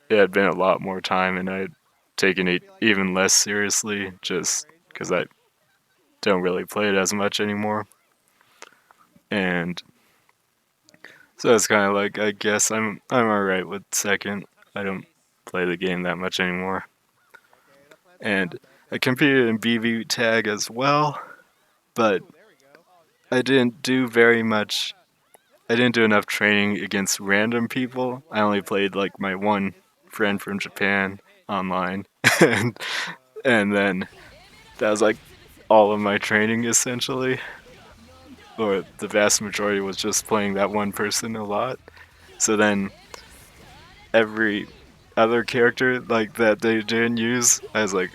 it had been a lot more time, and I had taken it even less seriously, just because I don't really play it as much anymore. And so it's kind of like, I guess I'm alright with second. I don't play the game that much anymore. And I competed in BV tag as well, but I didn't do very much. I didn't do enough training against random people. I only played like my one friend from Japan online, and then that was like all of my training essentially, or the vast majority was just playing that one person a lot. So then every other character like that they didn't use, I was like,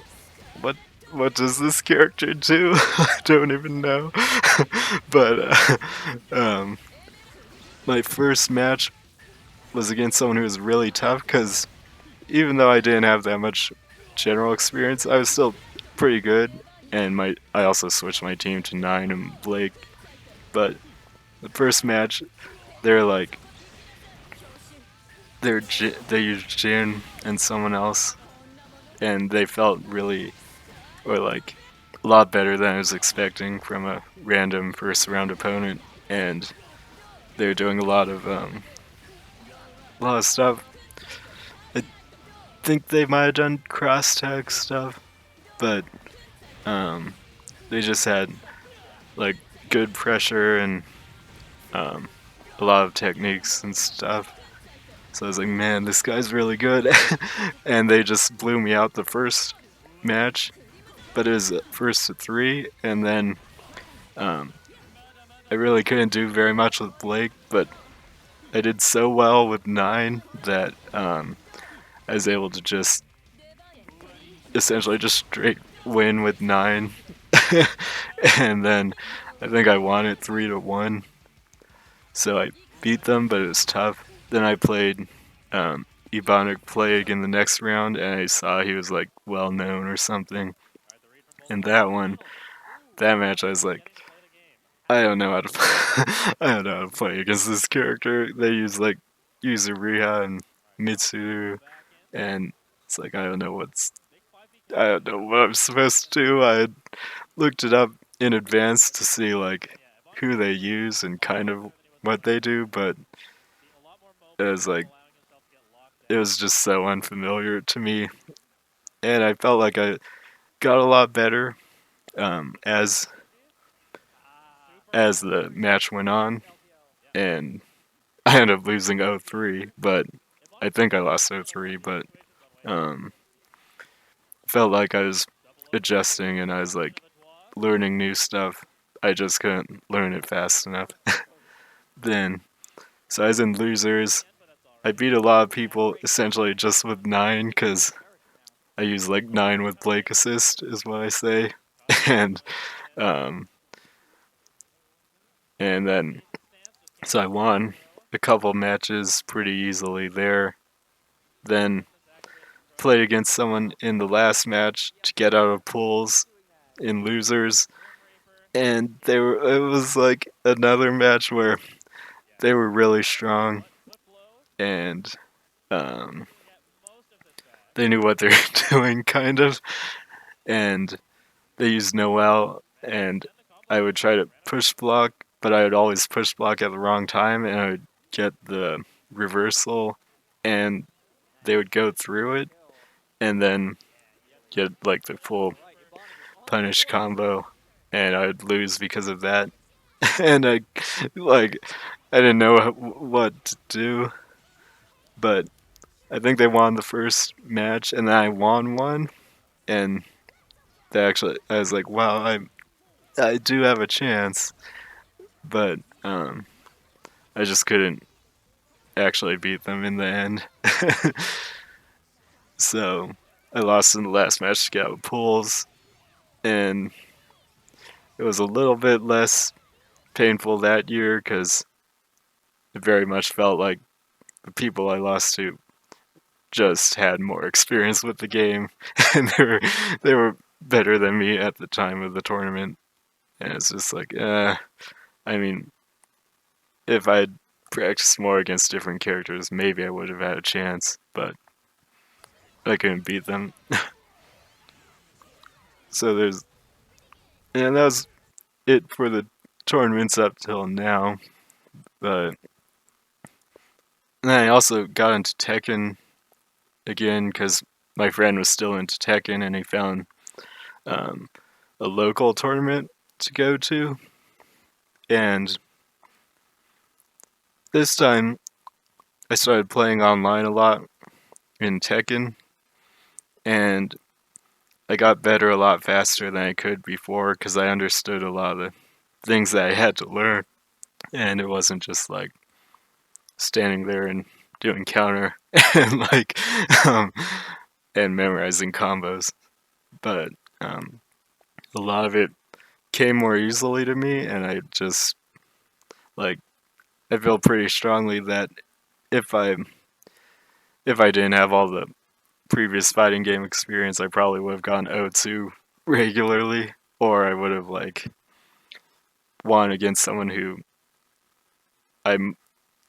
what does this character do? I don't even know. But my first match was against someone who was really tough because even though I didn't have that much general experience, I was still pretty good. And I also switched my team to Nine and Blake. But the first match, they're like they used Jin and someone else, and they felt really, or like, a lot better than I was expecting from a random first round opponent. And they're doing a lot of stuff. I think they might have done cross tag stuff, but um, they just had like good pressure and um, a lot of techniques and stuff. So I was like, man, this guy's really good. And they just blew me out the first match, but it was first to 3, and then um, I really couldn't do very much with Blake, but I did so well with 9 that I was able to just essentially just straight win with 9. And then I think I won it 3-1. So I beat them, but it was tough. Then I played Ebonic Plague in the next round, and I saw he was like well known or something. And that match, I was like, I don't know how to play. I don't know how to play against this character. They use like Yuzuriha and Mitsuru, and it's like I don't know what I'm supposed to do. I had looked it up in advance to see like who they use and kind of what they do, but it was like it was just so unfamiliar to me, and I felt like I got a lot better as the match went on, and I ended up losing 0-3, but I think I lost 0-3, but um, felt like I was adjusting and I was like learning new stuff. I just couldn't learn it fast enough. Then, so I was in losers. I beat a lot of people essentially just with 9 because I use like 9 with Blake assist is what I say. And um and then so I won a couple matches pretty easily there. Then played against someone in the last match to get out of pools in losers, and it was like another match where they were really strong and um they knew what they were doing kind of, and they used Noel, and I would try to push block, but I would always push block at the wrong time, and I would get the reversal, and they would go through it, and then get like the full punish combo, and I would lose because of that. And like, I didn't know what to do, but I think they won the first match, and then I won one, and I was like, wow, I do have a chance, but I just couldn't actually beat them in the end. So I lost in the last match to get out of pools, and it was a little bit less painful that year because it very much felt like the people I lost to just had more experience with the game, and they were better than me at the time of the tournament. And it's just like, I mean, if I'd practiced more against different characters, maybe I would have had a chance, but I couldn't beat them. So and that was it for the tournaments up till now. But then I also got into Tekken again because my friend was still into Tekken and he found um, a local tournament to go to. And this time I started playing online a lot in Tekken, and I got better a lot faster than I could before because I understood a lot of the things that I had to learn, and it wasn't just like standing there and doing counter and like um, and memorizing combos, but um, a lot of it came more easily to me, and I just like I feel pretty strongly that if I if I didn't have all the previous fighting game experience, I probably would have gone 0-2 regularly, or I would have like won against someone who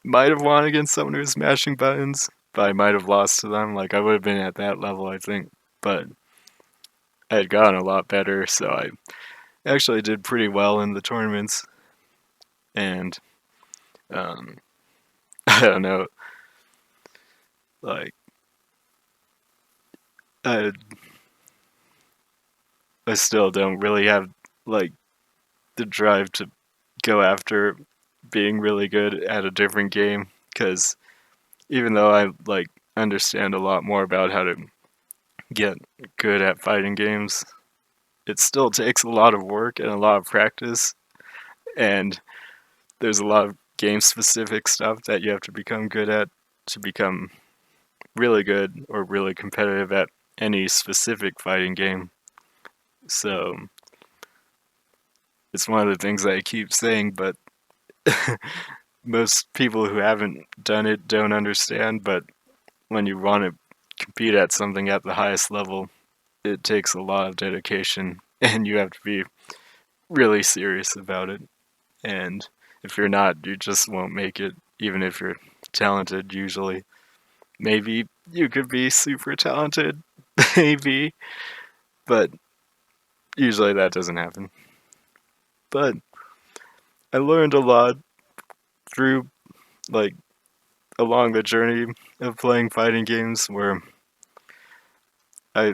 might have won against someone who was mashing buttons, but I might have lost to them. Like I would have been at that level, I think, but I had gotten a lot better, so I actually did pretty well in the tournaments, and um, I don't know, like I I still don't really have like the drive to go after being really good at a different game because even though I like understand a lot more about how to get good at fighting games, it still takes a lot of work and a lot of practice, and there's a lot of game specific stuff that you have to become good at to become really good or really competitive at any specific fighting game. So it's one of the things that I keep saying, but most people who haven't done it don't understand. But when you want to compete at something at the highest level, it takes a lot of dedication and you have to be really serious about it. And if you're not, you just won't make it, even if you're talented, usually. Maybe you could be super talented, maybe, but usually that doesn't happen. But I learned a lot through, like, along the journey of playing fighting games where I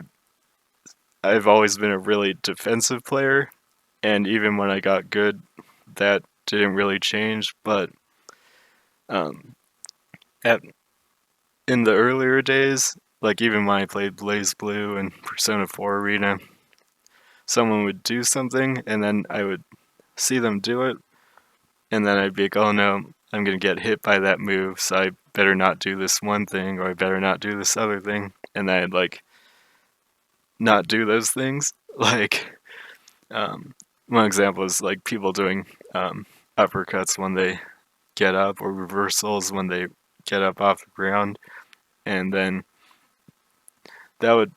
I've always been a really defensive player, and even when I got good, that didn't really change. But um, at in the earlier days, like even when I played Blaze Blue and Persona 4 Arena, someone would do something and then I would see them do it, and then I'd be like, oh no, I'm gonna get hit by that move, so I better not do this one thing, or I better not do this other thing, and then I'd like not do those things. Like, um, one example is like people doing uppercuts when they get up, or reversals when they get up off the ground, and then that would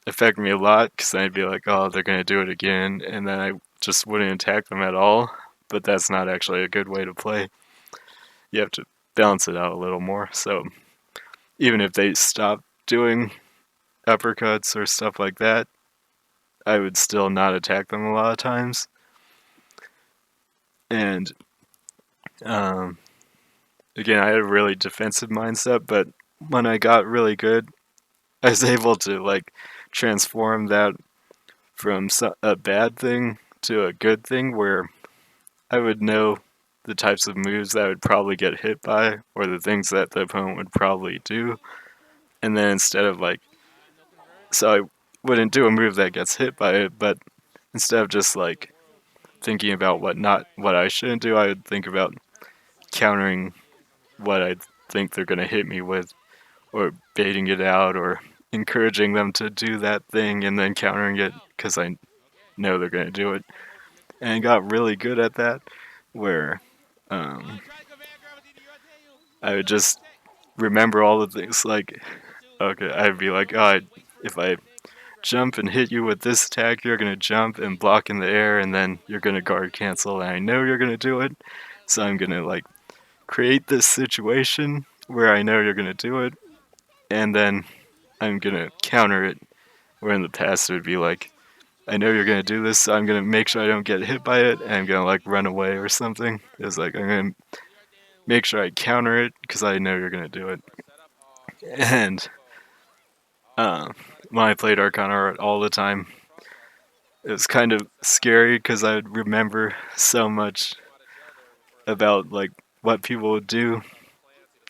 affect me a lot because I'd be like, oh, they're gonna do it again, and then I just wouldn't attack them at all. But that's not actually a good way to play. You have to balance it out a little more. So even if they stop doing uppercuts or stuff like that, I would still not attack them a lot of times. And um, again, I had a really defensive mindset, but when I got really good, I was able to like transform that from a bad thing to a good thing where I would know the types of moves that I would probably get hit by or the things that the opponent would probably do. And then instead of like, so I wouldn't do a move that gets hit by it, but instead of just like thinking about what I shouldn't do, I would think about countering what I think they're going to hit me with, or baiting it out, or encouraging them to do that thing and then countering it because I know they're going to do it. And I got really good at that, where um, I would just remember all the things. Like, okay, I'd be like, oh, if I jump and hit you with this attack, you're gonna jump and block in the air, and then you're gonna guard cancel, and I know you're gonna do it, so I'm gonna like create this situation where I know you're gonna do it, and then I'm gonna counter it. Where in the past it would be like, I know you're gonna do this, so I'm gonna make sure I don't get hit by it, and I'm gonna like run away or something. It's like I'm gonna make sure I counter it because I know you're gonna do it. And uh, when I played Arcana all the time, it was kind of scary because I would remember so much about like what people would do.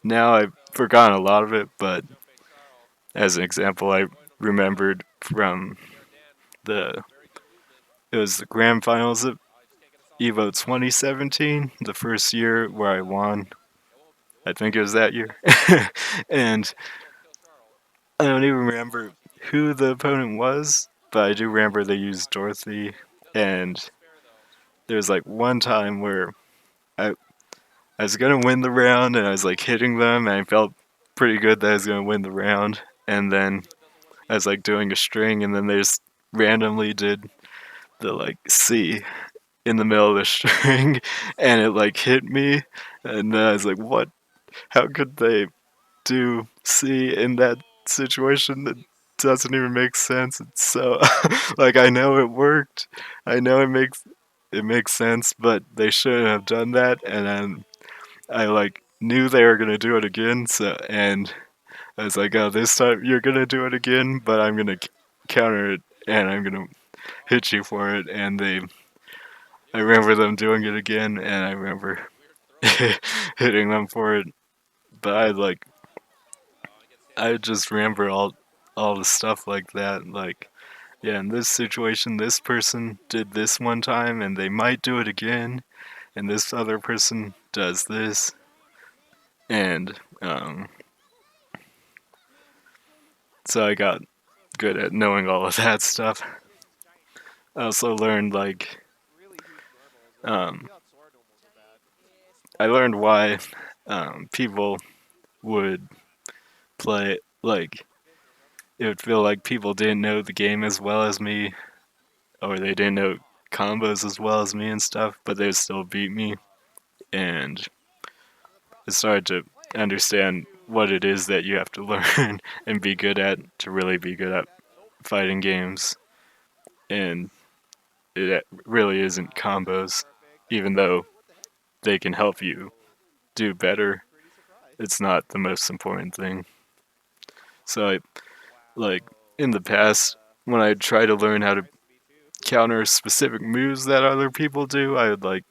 Now I've forgotten a lot of it, but as an example, I remembered from the it was the grand finals of Evo 2017, the first year where I won. I think it was that year, and I don't even remember who the opponent was, but I do remember they used Dorothy, and there's like one time where I I was gonna win the round, and I was like hitting them, and I felt pretty good that I was gonna win the round. And then I was like doing a string, and then they just randomly did the like C in the middle of the string, and it like hit me, and then I was like, "What? How could they do C in that situation? That doesn't even make sense." It's so like I know it worked, I know it makes sense, but they shouldn't have done that, and then I like knew they were gonna do it again, so and I was like, oh, this time you're gonna do it again, but I'm gonna counter it and I'm gonna hit you for it. And I remember them doing it again, and I remember hitting them for it. But I just remember all the stuff like that. Like, yeah, in this situation, this person did this one time, and they might do it again, and this other person does this, and so I got good at knowing all of that stuff. I also learned um, I learned why people would play like it would feel like people didn't know the game as well as me, or they didn't know combos as well as me and stuff, but they would still beat me. And I started to understand what it is that you have to learn and be good at to really be good at fighting games. And it really isn't combos, even though they can help you do better. It's not the most important thing. So I like in the past when I try to learn how to counter specific moves that other people do, I would like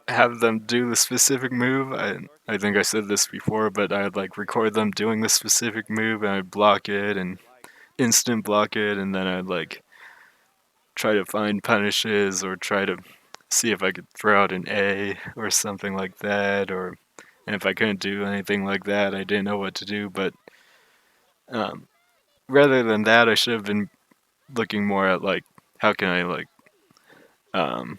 have them do the specific move. I think I said this before, but I'd like record them doing the specific move and I'd block it and instant block it, and then I'd like try to find punishes or try to see if I could throw out an A or something like that, or and if I couldn't do anything like that, I didn't know what to do. But um, rather than that, I should have been looking more at like how can I like um,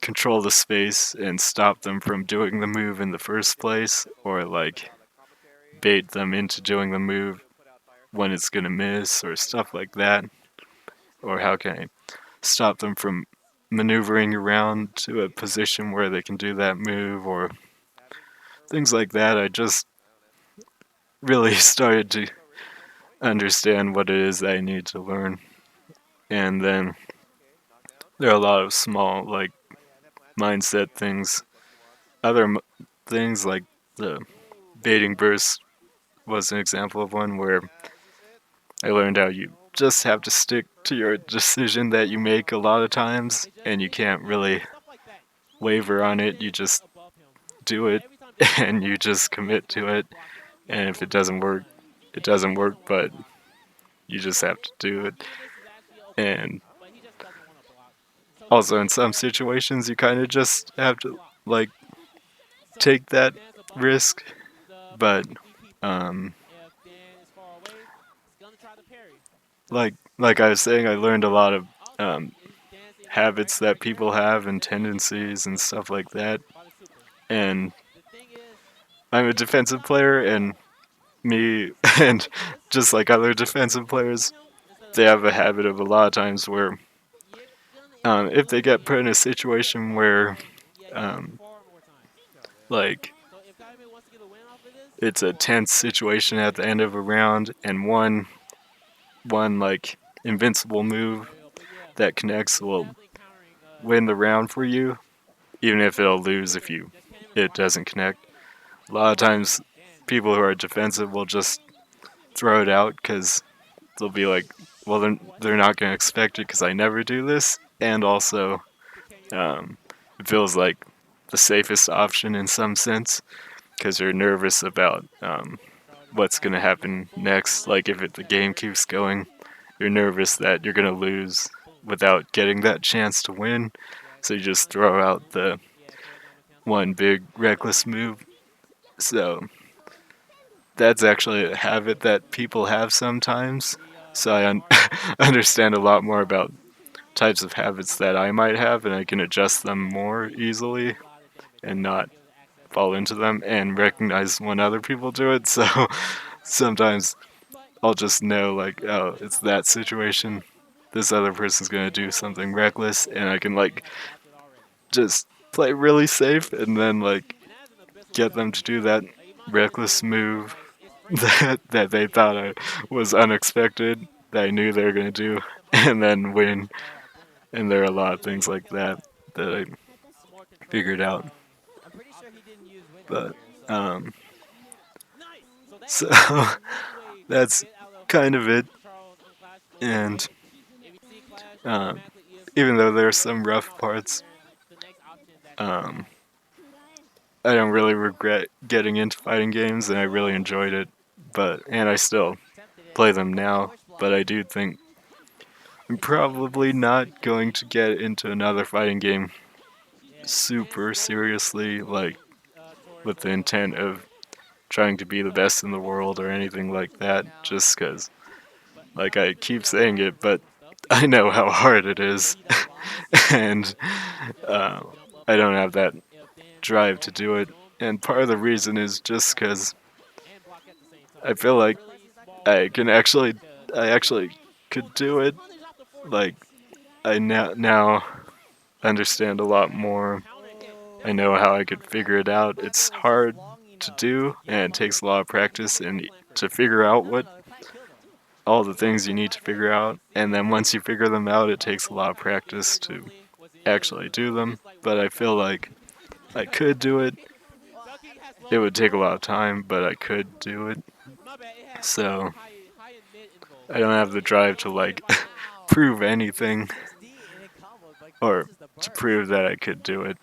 control the space and stop them from doing the move in the first place, or like bait them into doing the move when it's gonna miss, or stuff like that. Or how can I stop them from maneuvering around to a position where they can do that move, or things like that. I just really started to understand what it is that I need to learn. And then there are a lot of small, like, mindset things. Other things, like the baiting burst, was an example of one where I learned how you just have to stick to your decision that you make a lot of times, and you can't really waver on it. You just do it, and you just commit to it. And if it doesn't work, it doesn't work, but you just have to do it. And also, in some situations, you kind of just have to, like, take that risk. But, um, like I was saying, I learned a lot of um, habits that people have and tendencies and stuff like that. And I'm a defensive player, and me and just like other defensive players, they have a habit of a lot of times where if they get put in a situation where um, like it's a tense situation at the end of a round and one like invincible move that connects will win the round for you, even if it'll lose if you it doesn't connect. A lot of times, people who are defensive will just throw it out because they'll be like, well, they're not going to expect it because I never do this, and also it feels like the safest option in some sense because you're nervous about what's going to happen next. Like if the game keeps going, you're nervous that you're going to lose without getting that chance to win. So you just throw out the one big reckless move. So that's actually a habit that people have sometimes. So I understand a lot more about types of habits that I might have, and I can adjust them more easily and not fall into them and recognize when other people do it. So sometimes I'll just know, like, oh, it's that situation. This other person's gonna do something reckless, and I can like just play really safe, and then like get them to do that reckless move that they thought I was unexpected, that I knew they were gonna do, and then win. And there are a lot of things like that that I figured out. But so that's kind of it. And um, even though there are some rough parts, um, I don't really regret getting into fighting games, and I really enjoyed it. And I still play them now. But I do think I'm probably not going to get into another fighting game super seriously, like with the intent of trying to be the best in the world or anything like that. Just because, like I keep saying it, but I know how hard it is, and uh, I don't have that drive to do it. And part of the reason is just because I feel like I can actually, I actually could do it. Like I now understand a lot more. I know how I could figure it out. It's hard to do, and it takes a lot of practice and to figure out what all the things you need to figure out. And then once you figure them out, it takes a lot of practice to actually do them. But I feel like I could do it. It would take a lot of time, but I could do it. So I don't have the drive to like prove anything or to prove that I could do it.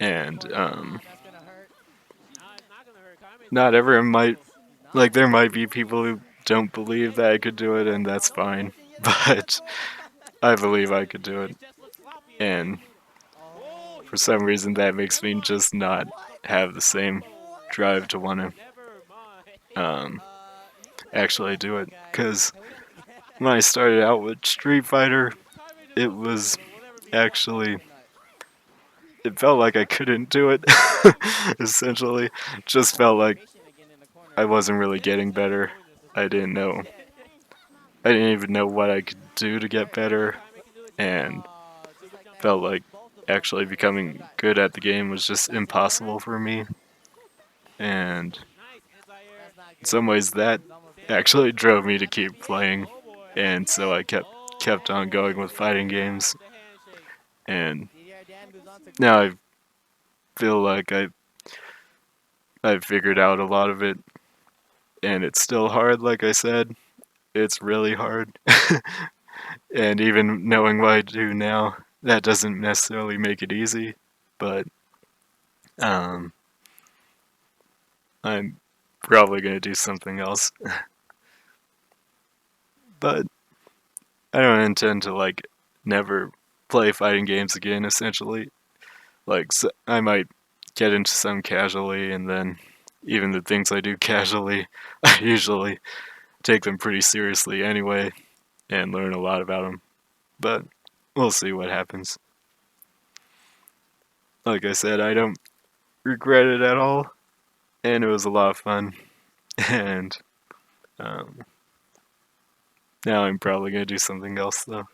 And not everyone might, like, there might be people who don't believe that I could do it, and that's fine. But I believe I could do it. And for some reason, that makes me just not have the same drive to want to actually do it. Because when I started out with Street Fighter, it was actually, it felt like I couldn't do it, essentially. Just felt like I wasn't really getting better. I didn't know. I didn't even know what I could do to get better, and felt like actually becoming good at the game was just impossible for me. And in some ways, that actually drove me to keep playing, and so I kept on going with fighting games. And now I feel like I've figured out a lot of it, and it's still hard. Like I said, it's really hard. And even knowing what I do now, that doesn't necessarily make it easy. But um, I'm probably gonna do something else. But I don't intend to like never play fighting games again. Essentially, like I might get into some casually, and then even the things I do casually, I usually take them pretty seriously anyway, and learn a lot about them. But we'll see what happens. Like I said, I don't regret it at all, and it was a lot of fun. And um, now I'm probably gonna do something else though.